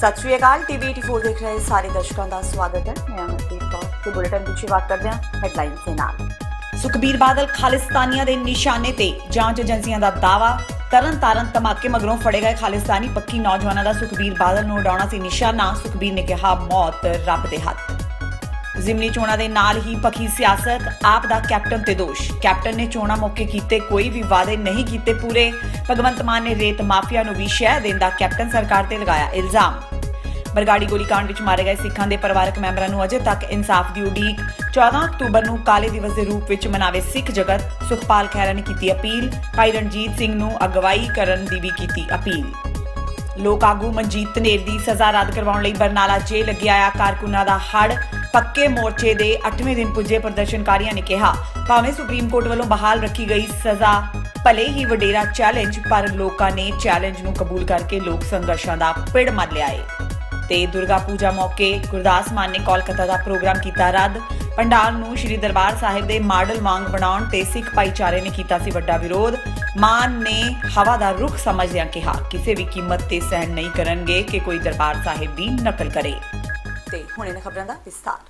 सत श्री अकाल। टीवी 84 देख रहे सारे दर्शकों का स्वागत है। मैं अमरप्रीत कौर तो बुलेटिन की शुरुआत करते हैं हेडलाइन से नाल। सुखबीर बादल खालिस्तानियों के निशाने ते जांच एजेंसियों का दावा। तरन तारण धमाके मगरों फड़े गए खालिस्तानी पक्की नौजवानों का सुखबीर बादल नूं उड़ाउणा सी निशाना। सुखबीर ने कहा मौत रब दे हत्थ। जिमनी चोणां दे नाल ही पखी सियासत। आप दा कैप्टन ते दोष। कैप्टन ने चोणां मौके कीते कोई भी वादे नहीं कीते पूरे। भगवंत मान ने रेत माफिया नूं भी शह देण दा कैप्टन सरकार ते लगाया इल्जाम। बरगाड़ी गोलीकांड विच मारे गए सिखां दे परिवारक मैंबरां नूं अजे तक इंसाफ दी उडीक। 14 अक्तूबर नूं काले दिवस दे रूप विच मनावे सिख जगत। सुखपाल खैरा ने कीती अपील। भाई रणजीत सिंह नूं अगवाई करन दी भी कीती अपील। लोक आगू मनजीत धनेर दी सज़ा रद्द करवाउण लई बरनाला जेल अगे आया कारकुनां दा हड़। पक्के मोर्चे दे 8वें दिन पुजे प्रदर्शनकारियों ने कहा भावें सुप्रीम कोर्ट वालों बहाल रखी गई सज़ा भले ही वडेरा चैलेंज पर लोकां ने चैलेंज नूं कबूल करके लोक संघर्षां दा पिड़ मर लिया है। ते दुर्गा पूजा मौके गुरदास मान ने कोलकाता का प्रोग्राम किया रद्द। पंडाल नूं श्री दरबार साहिब दे मॉडल वांग बनाउण ते सिख भाईचारे ने कीता सी वड्डा विरोध। मान ने हवा दा रुख समझदिआं कहा किसी भी कीमत ते सहन नहीं करनगे कि कोई दरबार साहिब दी नकल करे। ते हुणे ने खबरां दा विस्तार।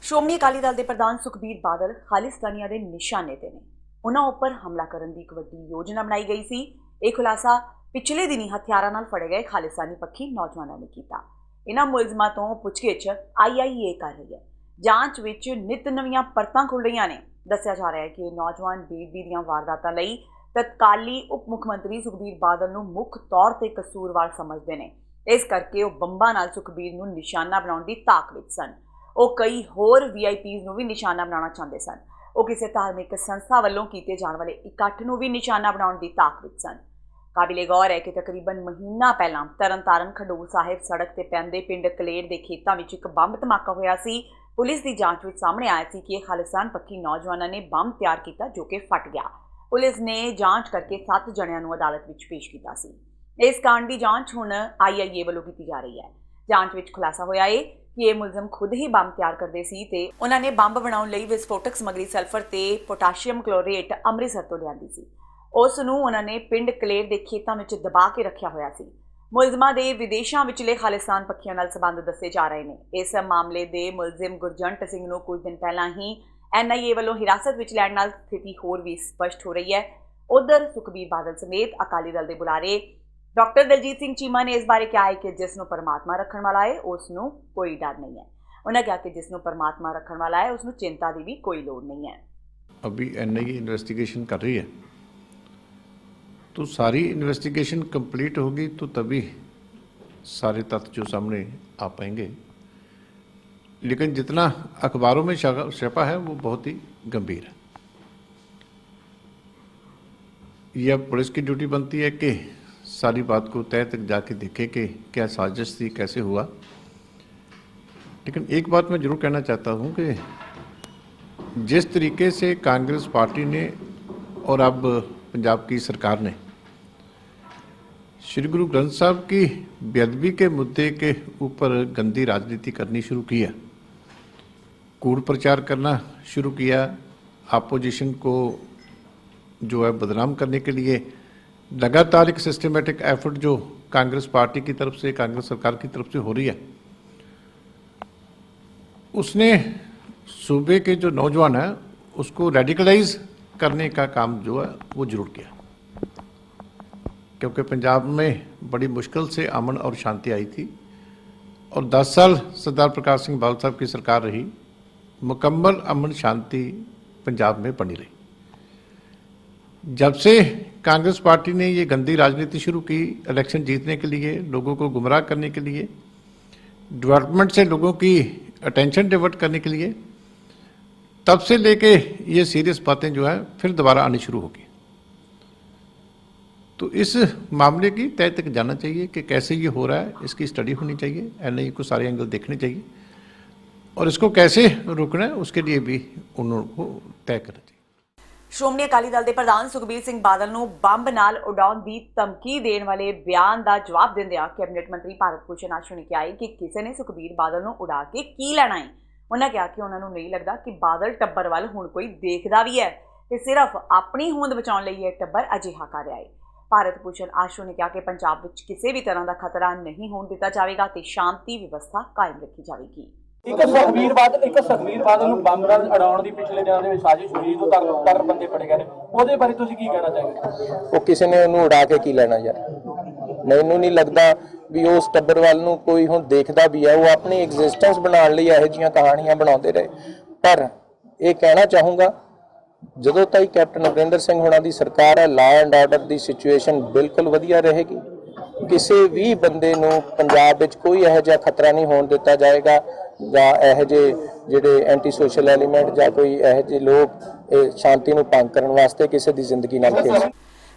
श्रोमणी अकाली दल दे प्रधान सुखबीर बादल खालिस्तानियां दे निशाने ते ने। उन्हां उपर हमला करन दी इक वड्डी योजना बनाई गई सी। इह खुलासा पिछले दिनी हथियारां नाल फड़े गए खालिस्तानी पक्खी नौजवानों ने कीता। इन्हां मुलजमां तो पुछगिछ IIA कर रही है। जांच विच नित नवीं परतां खुल रही ने। दस्सिया जा रहा है कि नौजवान बेदबी दीआं वारदातां लई तत्काली उप मुख्यमंत्री सुखबीर बादल नूं मुख तौर ते कसूरवार समझदे ने। इस करके वो बंबां नाल सुखबीर नूं निशाना बनाउण दी ताक विच सन। वो कई होर VIPs नूं भी निशाना बनाउणा चाहुंदे सन। वो किसी धार्मिक संस्था वल्लों कीते जाण वाले इकट्ठ नूं भी निशाना बनाउण दी ताक विच सन। काबिले गौर है कि तकरीबन महीना पहला तरन तारण खडूर साहिब सड़क ते पैंदे पिंड कलेर के खेतों में एक बंब धमाका होया सी। पुलिस की जांच में सामने आया सी कि खालिस्तान पक्की नौजवानों ने बंब तैयार किया जो कि फट गया। पुलिस ने जांच करके 7 जणियां नूं अदालत में पेश किया सी। इस कांड की जांच हुण IIA वालों की जा रही है। जांच में खुलासा होया है कि ये मुलजम खुद ही बंब तैयार करते सी ते उन्होंने बंब बनाउण लई विस्फोटक समग्री सल्फर ते पोटाशियम क्लोरेट अमृतसर तो लिआंदी सी। उस नूं उन्होंने पिंड कलेर के खेतों में दबा के रखा होया सी। मुलजमां दे विदेशों विचले खालिस्तान पक्खियां नाल संबंध दसे जा रहे हैं। इस मामले के मुलजिम गुरजंट सिंह नूं कुछ दिन पहला ही NIA वालों हिरासत विच लैण नाल स्थिति होर भी स्पष्ट हो रही है। उधर सुखबीर बादल समेत अकाली दल के बुलारे डॉक्टर दलजीत सिंह चीमा ने इस बारे कहा है कि जिसनों परमात्मा रखण वाला है उसनों कोई डर नहीं है। उन्होंने कहा कि जिसनों परमात्मा रखण वाला है उसनों चिंता की भी कोई लोड़ नहीं है। अभी NIA इन्वेस्टिगेशन कर रही है, तो सारी इन्वेस्टिगेशन कंप्लीट होगी तो तभी सारे तथ्य जो सामने आ पाएंगे। लेकिन जितना अखबारों में छपा है वो बहुत ही गंभीर है। यह पुलिस की ड्यूटी बनती है कि सारी बात को तय तक जाके देखे कि क्या साजिश थी, कैसे हुआ। लेकिन एक बात मैं जरूर कहना चाहता हूँ कि जिस तरीके से कांग्रेस पार्टी ने और अब पंजाब की सरकार ने श्री गुरु ग्रंथ साहब की बेअदबी के मुद्दे के ऊपर गंदी राजनीति करनी शुरू की है, कूड़ प्रचार करना शुरू किया, अपोजिशन को जो है बदनाम करने के लिए लगातार एक सिस्टमेटिक एफर्ट जो कांग्रेस पार्टी की तरफ से, कांग्रेस सरकार की तरफ से हो रही है, उसने सूबे के जो नौजवान हैं उसको रेडिकलाइज करने का काम जो है वो जरूर किया। क्योंकि पंजाब में बड़ी मुश्किल से अमन और शांति आई थी और 10 साल सरदार प्रकाश सिंह बादल साहब की सरकार रही, मुकम्मल अमन शांति पंजाब में बनी रही। जब से कांग्रेस पार्टी ने ये गंदी राजनीति शुरू की इलेक्शन जीतने के लिए, लोगों को गुमराह करने के लिए, डेवलपमेंट से लोगों की अटेंशन डिवर्ट करने के लिए, तब से लेके ये सीरियस बातें जो है फिर दोबारा आनी शुरू होगी। तो इस मामले की तय तक जाना चाहिए कि कैसे ये हो रहा है, इसकी स्टडी होनी चाहिए, NIA को सारे एंगल देखने चाहिए और इसको कैसे रोकना है उसके लिए भी उनको तय करना चाहिए। श्रोमणी अकाली दल के प्रधान सुखबीर सिंह बादल नूं बंब नाल उड़ाउण दी धमकी देण वाले बयान का जवाब दिंदिआं कैबिनेट मंत्री भारत भूषण आशू ने कहा कि किसी ने सुखबीर बादल नूं उड़ा के की लेना है। उन्होंने कहा कि उन्होंने नहीं लगता कि बादल टब्बर वाल हुण कोई देखदा भी है ते सिर्फ अपनी होंद बचाउण लई यह टब्बर अजिहा कर रहा है। ਭਾਰਤ ਭੂਸ਼ਣ ਆਸ਼ੂ ਨੇ ਕਿਹਾ ਕਿ ਪੰਜਾਬ ਵਿੱਚ ਕਿਸੇ ਵੀ ਤਰ੍ਹਾਂ ਦਾ ਖਤਰਾ ਨਹੀਂ ਹੋਣ ਦਿੱਤਾ ਜਾਵੇਗਾ ਤੇ ਸ਼ਾਂਤੀ ਵਿਵਸਥਾ ਕਾਇਮ ਰੱਖੀ ਜਾਵੇਗੀ। ਇੱਕ ਸੁਖਬੀਰ ਬਾਦਲ ਨੂੰ ਬੰਬ ਨਾਲ ਅੜਾਉਣ ਦੀ ਪਿਛਲੇ ਦਿਨਾਂ ਦੇ ਵਿੱਚ ਸਾਜ਼ਿਸ਼ ਹੋਈ, ਜਦੋਂ ਤੱਕ ਬੰਦੇ ਫੜੇ ਗਏ ਨੇ, ਉਹਦੇ ਬਾਰੇ ਤੁਸੀਂ ਕੀ ਕਹਿਣਾ ਚਾਹੋਗੇ? ਉਹ ਕਿਸੇ ਨੇ ਉਹਨੂੰ ਉਡਾ ਕੇ ਕੀ ਲੈਣਾ ਯਾਰ। ਮੈਨੂੰ ਨਹੀਂ ਲੱਗਦਾ ਵੀ ਉਸ ਟੱਬਰ ਵੱਲ ਨੂੰ ਕੋਈ ਹੁਣ ਦੇਖਦਾ ਵੀ ਹੈ। ਉਹ ਆਪਣੀ ਐਗਜ਼ਿਸਟੈਂਸ ਬਣਾਉਣ ਲਈ ਇਹੋ ਜਿਹੀਆਂ ਕਹਾਣੀਆਂ ਬਣਾਉਂਦੇ ਰਹੇ। ਪਰ ਇਹ ਕਹਿਣਾ ਚਾਹੂੰਗਾ, ਜਦੋਂ ਤਾਈਂ ਕੈਪਟਨ ਅਮਰਿੰਦਰ ਸਿੰਘ ਹੋਣਾ ਦੀ ਸਰਕਾਰ ਹੈ, law and order the situation ਬਿਲਕੁਲ ਵਧੀਆ ਰਹੇਗੀ। ਕਿਸੇ ਵੀ ਬੰਦੇ ਨੂੰ ਪੰਜਾਬ ਵਿੱਚ ਕੋਈ ਇਹੋ ਜਿਹਾ ਖਤਰਾ ਨਹੀਂ ਹੋਣ ਦਿੱਤਾ ਜਾਏਗਾ, ਜਾਂ ਇਹੋ ਜਿਹੇ ਜਿਹੜੇ ਐਂਟੀ ਸੋਸ਼ਲ ਐਲੀਮੈਂਟ ਜਾਂ ਕੋਈ ਇਹੋ ਜਿਹੇ ਲੋਕ ਇਹ ਸ਼ਾਂਤੀ ਨੂੰ ਭੰਗ ਕਰਨ ਵਾਸਤੇ ਕਿਸੇ ਦੀ ਜ਼ਿੰਦਗੀ ਨਾਲ ਖੇਡ।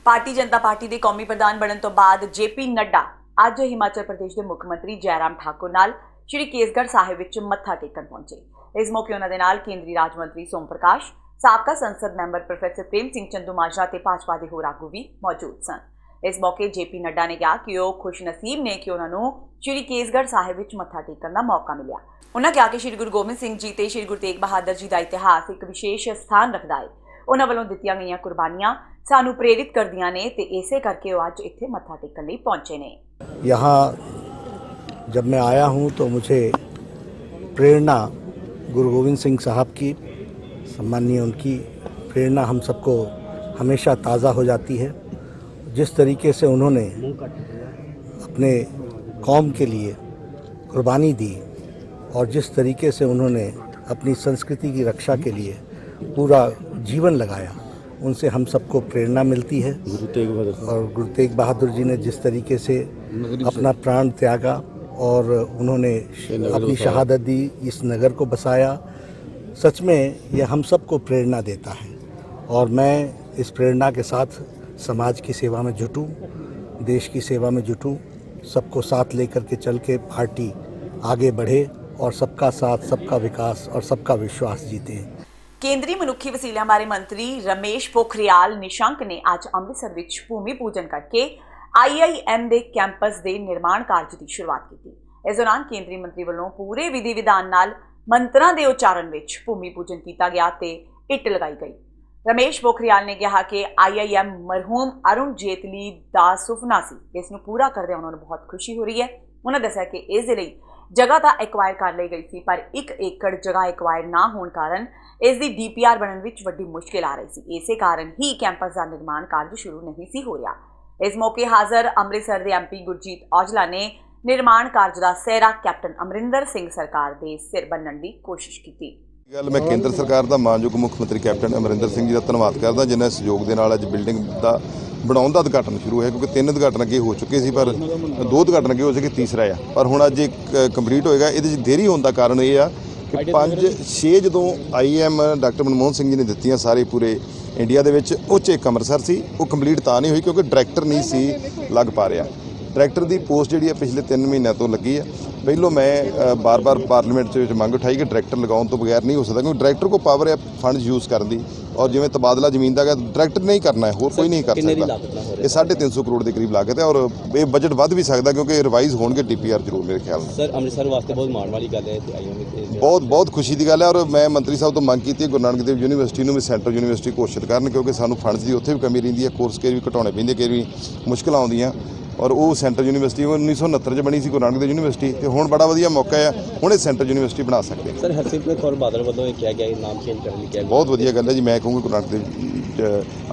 ਭਾਰਤੀ ਜਨਤਾ ਪਾਰਟੀ ਦੇ ਕੌਮੀ ਪ੍ਰਧਾਨ ਬਣਨ ਤੋਂ ਬਾਅਦ ਜੇਪੀ ਨੱਡਾ ਅੱਜ ਹਿਮਾਚਲ ਪ੍ਰਦੇਸ਼ ਦੇ ਮੁੱਖ ਮੰਤਰੀ ਜੈਰਾਮ ਠਾਕੁਰ ਨਾਲ ਸ਼੍ਰੀ ਕੇਸਗੜ੍ਹ ਸਾਹਿਬ ਵਿੱਚ ਮੱਥਾ ਟੇਕਣ ਪਹੁੰਚੇ। ਇਸ ਮੌਕੇ ਉਹਨਾਂ ਦੇ ਨਾਲ ਕੇਂਦਰੀ ਰਾਜ ਮੰਤਰੀ ਸੋਮ ਪ੍ਰਕਾਸ਼, ਸਾਬਕਾ ਸੰਸਦ ਮੈਂਬਰ ਪ੍ਰੋਫੈਸਰ ਪ੍ਰੇਮ ਸਿੰਘ ਚੰਦੂਮਾਜਰਾ ਤੇ ਭਾਜਪਾ ਦੇ ਹੋਰ ਆਗੂ ਵੀ ਮੌਜੂਦ ਸਨ। ਇਸ ਮੌਕੇ ਜੇਪੀ ਨੱਡਾ ਨੇ ਕਿਹਾ ਕਿ ਉਹ ਖੁਸ਼ਨਸੀਬ ਨੇ ਕਿ ਉਹਨਾਂ ਨੂੰ ਸ਼੍ਰੀ ਕੇਸਗੜ੍ਹ ਸਾਹਿਬ ਵਿੱਚ ਮੱਥਾ ਟੇਕਣ ਦਾ ਮੌਕਾ ਮਿਲਿਆ। ਉਹਨਾਂ ਕਿਹਾ ਕਿ ਸ਼੍ਰੀ ਗੁਰੂ ਗੋਬਿੰਦ ਸਿੰਘ ਜੀ ਤੇ ਸ਼੍ਰੀ ਗੁਰੂ ਤੇਗ ਬਹਾਦਰ ਜੀ ਦਾ ਇਤਿਹਾਸ ਇੱਕ ਵਿਸ਼ੇਸ਼ ਸਥਾਨ ਰੱਖਦਾ ਹੈ। ਉਹਨਾਂ ਵੱਲੋਂ ਦਿੱਤੀਆਂ ਗਈਆਂ ਕੁਰਬਾਨੀਆਂ ਸਾਨੂੰ ਪ੍ਰੇਰਿਤ ਕਰਦੀਆਂ ਨੇ ਤੇ ਇਸੇ ਕਰਕੇ ਉਹ ਅੱਜ ਇੱਥੇ ਮੱਥਾ ਟੇਕਣ ਲਈ ਪਹੁੰਚੇ ਨੇ। यहाँ जब मैं आया हूँ तो मुझे प्रेरणा गुरु गोविंद सिंह साहब की, सम्मानीय उनकी प्रेरणा हम सबको हमेशा ताज़ा हो जाती है। जिस तरीके से उन्होंने अपने कौम के लिए कुर्बानी दी और जिस तरीके से उन्होंने अपनी संस्कृति की रक्षा के लिए पूरा जीवन लगाया, उनसे हम सबको प्रेरणा मिलती है। और गुरु तेग बहादुर जी ने जिस तरीके से अपना प्राण त्यागा और उन्होंने अपनी शहादत दी, इस नगर को बसाया, सच में ये हम सबको प्रेरणा देता है। और मैं इस प्रेरणा के साथ समाज की सेवा में जुटूं, देश की सेवा में जुटूं, सबको साथ लेकर के चल के पार्टी आगे बढ़े और सबका साथ, सबका विकास और सबका विश्वास जीते। ਕੇਂਦਰੀ ਮਨੁੱਖੀ ਵਸੀਲਿਆਂ ਬਾਰੇ ਮੰਤਰੀ ਰਮੇਸ਼ ਪੋਖਰਿਆਲ ਨਿਸ਼ੰਕ ਨੇ ਅੱਜ ਅੰਮ੍ਰਿਤਸਰ ਵਿੱਚ ਭੂਮੀ ਪੂਜਨ ਕਰਕੇ IIM ਦੇ ਕੈਂਪਸ ਦੇ ਨਿਰਮਾਣ ਕਾਰਜ ਦੀ ਸ਼ੁਰੂਆਤ ਕੀਤੀ। ਇਸ ਦੌਰਾਨ ਕੇਂਦਰੀ ਮੰਤਰੀ ਵੱਲੋਂ ਪੂਰੇ ਵਿਧੀ ਵਿਧਾਨ ਨਾਲ ਮੰਤਰਾਂ ਦੇ ਉਚਾਰਨ ਵਿੱਚ ਭੂਮੀ ਪੂਜਨ ਕੀਤਾ ਗਿਆ ਤੇ ਇੱਟ ਲਗਾਈ ਗਈ। ਰਮੇਸ਼ ਪੋਖਰਿਆਲ ਨੇ ਕਿਹਾ ਕਿ IIM ਮਰਹੂਮ ਅਰੁਣ ਜੇਤਲੀ ਦਾ ਸੁਪਨਾ ਸੀ। ਇਸ ਨੂੰ ਪੂਰਾ ਕਰਦਿਆਂ ਉਹਨਾਂ ਨੂੰ ਬਹੁਤ ਖੁਸ਼ੀ ਹੋ ਰਹੀ ਹੈ। ਉਹਨਾਂ ਦੱਸਿਆ ਕਿ ਇਸ ਦੇ ਲਈ ਜਗ੍ਹਾ ਤਾਂ ਐਕਵਾਇਰ ਕਰ ਲਈ ਗਈ ਸੀ, ਪਰ 1 ਏਕੜ ਜਗ੍ਹਾ ਐਕਵਾਇਰ ਨਾ ਹੋਣ ਕਾਰਨ ਇਸ ਦੀ DPR ਬਣਨ ਵਿੱਚ ਵੱਡੀ ਮੁਸ਼ਕਿਲ ਆ ਰਹੀ ਸੀ। ਇਸੇ ਕਾਰਨ ਹੀ ਕੈਂਪਸ ਦਾ ਨਿਰਮਾਣ ਕਾਰਜ ਸ਼ੁਰੂ ਨਹੀਂ ਸੀ ਹੋ ਰਿਹਾ। ਇਸ ਮੌਕੇ ਹਾਜ਼ਰ ਅੰਮ੍ਰਿਤਸਰ ਦੇ MP ਗੁਰਜੀਤ ਔਜਲਾ ਨੇ ਨਿਰਮਾਣ ਕਾਰਜ ਦਾ ਸਿਹਰਾ ਕੈਪਟਨ ਅਮਰਿੰਦਰ ਸਿੰਘ ਸਰਕਾਰ ਦੇ ਸਿਰ ਬੰਨ੍ਹਣ ਦੀ ਕੋਸ਼ਿਸ਼ ਕੀਤੀ। ਗੱਲ ਮੈਂ ਕੇਂਦਰ ਸਰਕਾਰ ਦਾ ਮਾਨਯੋਗ ਮੁੱਖ ਮੰਤਰੀ ਕੈਪਟਨ ਅਮਰਿੰਦਰ ਸਿੰਘ ਜੀ ਦਾ ਧੰਨਵਾਦ ਕਰਦਾ, ਜਿਨ੍ਹਾਂ ਸਹਿਯੋਗ ਦੇ ਨਾਲ ਅੱਜ ਬਿਲਡਿੰਗ ਦਾ ਬਣਾਉਣ ਦਾ ਉਦਘਾਟਨ ਸ਼ੁਰੂ ਹੋਇਆ। ਕਿਉਂਕਿ 3 ਉਦਘਾਟਨ ਅੱਗੇ ਹੋ ਚੁੱਕੇ ਸੀ, ਪਰ 2 ਉਦਘਾਟਨ ਅੱਗੇ ਹੋ ਸਕੇ, ਤੀਸਰਾ ਆ। ਪਰ ਹੁਣ ਅੱਜ ਕੰਪਲੀਟ ਹੋਏਗਾ। ਇਹਦੇ 'ਚ ਦੇਰੀ ਹੋਣ ਦਾ ਕਾਰਨ ਇਹ ਆ ਕਿ 5-6 ਜਦੋਂ IIM ਡਾਕਟਰ ਮਨਮੋਹਨ ਸਿੰਘ ਜੀ ਨੇ ਦਿੱਤੀਆਂ ਸਾਰੇ ਪੂਰੇ ਇੰਡੀਆ ਦੇ ਵਿੱਚ, ਉਹ 'ਚ ਇੱਕ ਅੰਮ੍ਰਿਤਸਰ ਸੀ। ਉਹ ਕੰਪਲੀਟ ਤਾਂ ਨਹੀਂ ਹੋਈ ਕਿਉਂਕਿ ਡਾਇਰੈਕਟਰ ਨਹੀਂ ਸੀ ਲੱਗ ਪਾ ਰਿਹਾ। ਡਾਇਰੈਕਟਰ ਦੀ ਪੋਸਟ ਜਿਹੜੀ ਆ ਪਿਛਲੇ 3 ਮਹੀਨਿਆਂ ਤੋਂ ਲੱਗੀ ਆ। ਪਹਿਲੋਂ ਮੈਂ ਬਾਰ-ਬਾਰ ਪਾਰਲੀਮੈਂਟ ਦੇ ਵਿੱਚ ਮੰਗ ਉਠਾਈ ਕਿ ਡਾਇਰੈਕਟਰ ਲਗਾਉਣ ਤੋਂ ਬਗੈਰ ਨਹੀਂ ਹੋ ਸਕਦਾ, ਕਿਉਂਕਿ ਡਾਇਰੈਕਟਰ ਕੋਲ ਪਾਵਰ ਹੈ ਫੰਡਸ ਯੂਜ਼ ਕਰਨ ਦੀ। ਔਰ ਜਿਵੇਂ ਤਬਾਦਲਾ ਜ਼ਮੀਨ ਦਾ ਡਾਇਰੈਕਟਰ ਨਹੀਂ ਕਰਨਾ ਹੈ, ਹੋਰ ਕੋਈ ਨਹੀਂ ਕਰ ਸਕਦਾ। ਇਹ 350 ਕਰੋੜ ਦੇ ਕਰੀਬ ਲਾਗਤ ਹੈ ਔਰ ਇਹ ਬਜਟ ਵੱਧ ਵੀ ਸਕਦਾ ਕਿਉਂਕਿ ਰਿਵਾਈਜ਼ ਹੋਣਗੇ DPR ਜ਼ਰੂਰ ਮੇਰੇ ਖਿਆਲ ਨਾਲ। ਸਰ ਅੰਮ੍ਰਿਤਸਰ ਵਾਸਤੇ ਬਹੁਤ ਮਾਣ ਵਾਲੀ ਗੱਲ ਹੈ ਤੇ ਬਹੁਤ ਖੁਸ਼ੀ ਦੀ ਗੱਲ ਹੈ। ਔਰ ਮੈਂ ਮੰਤਰੀ ਸਾਹਿਬ ਤੋਂ ਮੰਗ ਕੀਤੀ ਗੁਰੂ ਨਾਨਕ ਦੇਵ ਯੂਨੀਵਰਸਿਟੀ ਨੂੰ ਵੀ ਸੈਂਟਰਲ ਯੂਨੀਵਰਸਿਟੀ ਘੋਸ਼ਿਤ ਕਰਨ, ਕਿਉਂਕਿ ਸਾਨੂੰ ਫੰਡਸ ਦੀ ਉੱਥੇ ਵੀ ਕਮੀ ਰਹਿੰਦੀ ਹੈ। ਕੋਰਸ ਕੇਰ ਵੀ ਘਟਾਉਣੇ ਪੈਂਦੇ, ਕੇਰ ਵੀ ਮੁਸ਼ਕਲਾਂ ਆਉਂਦੀਆਂ। ਔਰ ਉਹ ਸੈਂਟਰਲ ਯੂਨੀਵਰਸਿਟੀ 1969 'ਚ ਬਣੀ ਸੀ ਗੁਰੂ ਨਾਨਕ ਦੇਵ ਯੂਨੀਵਰਸਿਟੀ, ਤੇ ਹੁਣ ਬੜਾ ਵਧੀਆ ਮੌਕਾ ਹੈ, ਹੁਣ ਇਹ ਸੈਂਟਰਲ ਯੂਨੀਵਰਸਿਟੀ ਬਣਾ ਸਕਦੇ ਹਾਂ। ਸਰ ਹਰਸਿਮਰਤ ਕੌਰ ਬਾਦਲ ਵੱਲੋਂ ਇਹ ਕਿਹਾ ਗਿਆ ਇਹ ਨਾਮ ਚੇਂਜ ਕਰਨ ਲਈ ਕਿਹਾ, ਬਹੁਤ ਵਧੀਆ ਗੱਲ ਹੈ ਜੀ। ਮੈਂ ਕਹੂੰਗਾ ਗੁਰੂ ਨਾਨਕ ਦੇਵ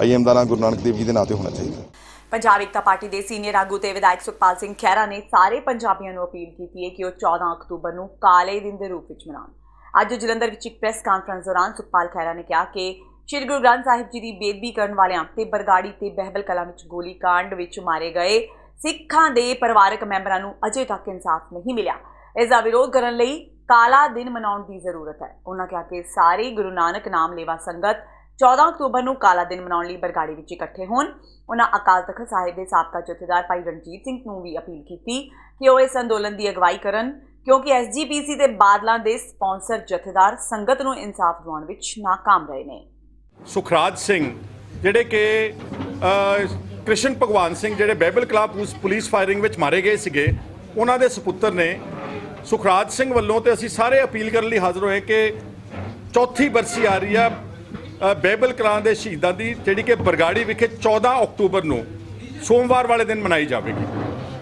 IIM ਦਾ ਨਾਮ ਗੁਰੂ ਨਾਨਕ ਦੇਵ ਜੀ ਦੇ ਨਾਂ ਤੇ ਹੋਣਾ ਚਾਹੀਦਾ। ਪੰਜਾਬ ਏਕਤਾ ਪਾਰਟੀ ਦੇ ਸੀਨੀਅਰ ਆਗੂ ਤੇ ਵਿਧਾਇਕ ਸੁਖਪਾਲ ਸਿੰਘ ਖਹਿਰਾ ਨੇ ਸਾਰੇ ਪੰਜਾਬੀਆਂ ਨੂੰ ਅਪੀਲ ਕੀਤੀ ਹੈ ਕਿ ਉਹ 14 ਅਕਤੂਬਰ ਨੂੰ ਕਾਲੇ ਦਿਨ ਦੇ ਰੂਪ ਵਿੱਚ ਮਨਾਉਣ। ਅੱਜ ਜਲੰਧਰ ਵਿੱਚ ਇੱਕ ਪ੍ਰੈਸ ਕਾਨਫਰੰਸ ਦੌਰਾਨ ਸੁਖਪਾਲ ਖਹਿਰਾ ਨੇ ਕਿਹਾ ਕਿ ਸ਼੍ਰੀ ਗੁਰੂ ਗ੍ਰੰਥ ਸਾਹਿਬ ਜੀ ਦੀ ਬੇਅਦਬੀ ਕਰਨ ਵਾਲਿਆਂ ਤੇ ਬਰਗਾੜੀ ਤੇ ਬਹਿਬਲ ਕਲਾਂ ਵਿੱਚ ਗੋਲੀ ਕਾਂਡ ਵਿੱਚ ਮਾਰੇ ਗਏ ਸਿੱਖਾਂ ਦੇ ਪਰਿਵਾਰਕ ਮੈਂਬਰਾਂ ਨੂੰ ਅਜੇ ਤੱਕ ਇਨਸਾਫ ਨਹੀਂ ਮਿਲਿਆ। ਇਸ ਦਾ ਵਿਰੋਧ ਕਰਨ ਲਈ ਕਾਲਾ ਦਿਨ ਮਨਾਉਣ ਦੀ ਜ਼ਰੂਰਤ ਹੈ। ਉਹਨਾਂ ਕਿਹਾ ਕਿ ਸਾਰੀ ਗੁਰੂ ਨਾਨਕ ਨਾਮ ਲੇਵਾ ਸੰਗਤ 14 ਅਕਤੂਬਰ ਨੂੰ ਕਾਲਾ ਦਿਨ ਮਨਾਉਣ ਲਈ ਬਰਗਾੜੀ ਵਿੱਚ ਇਕੱਠੇ ਹੋਣ। ਉਹਨਾਂ ਅਕਾਲ ਤਖਤ ਸਾਹਿਬ ਦੇ ਸਾਬਕਾ ਜਥੇਦਾਰ ਭਾਈ ਰਣਜੀਤ ਸਿੰਘ ਨੂੰ ਵੀ ਅਪੀਲ ਕੀਤੀ ਕਿ ਉਹ ਇਸ ਅੰਦੋਲਨ ਦੀ ਅਗਵਾਈ ਕਰਨ, ਕਿਉਂਕਿ SGPC ਤੇ ਬਾਦਲਾਂ ਦੇ ਸਪਾਂਸਰ ਜਥੇਦਾਰ ਸੰਗਤ ਨੂੰ ਇਨਸਾਫ ਦਿਵਾਉਣ ਵਿੱਚ ਨਾਕਾਮ ਰਹੇ ਨੇ। ਸੁਖਰਾਜ ਸਿੰਘ ਜਿਹੜੇ ਕਿ ਕ੍ਰਿਸ਼ਨ ਭਗਵਾਨ ਸਿੰਘ ਜਿਹੜੇ ਬਾਈਬਲ ਕਲਾ ਪੁਲਿਸ ਫਾਇਰਿੰਗ ਵਿੱਚ ਮਾਰੇ ਗਏ ਸੀਗੇ, ਉਹਨਾਂ ਦੇ ਸੁਪੁੱਤਰ ਨੇ। ਸੁਖਰਾਜ ਸਿੰਘ ਵੱਲੋਂ ਤੇ ਅਸੀਂ ਸਾਰੇ ਅਪੀਲ ਕਰਨ ਲਈ ਹਾਜ਼ਰ ਹੋਏ ਕਿ 4ਥੀ ਬਰਸੀ ਆ ਰਹੀ ਆ ਬਾਈਬਲ ਕਲਾਂ ਦੇ ਸ਼ਹੀਦਾਂ ਦੀ, ਜਿਹੜੀ ਕਿ ਬਰਗਾੜੀ ਵਿਖੇ 14 ਅਕਤੂਬਰ ਨੂੰ ਸੋਮਵਾਰ ਵਾਲੇ ਦਿਨ ਮਨਾਈ ਜਾਵੇਗੀ।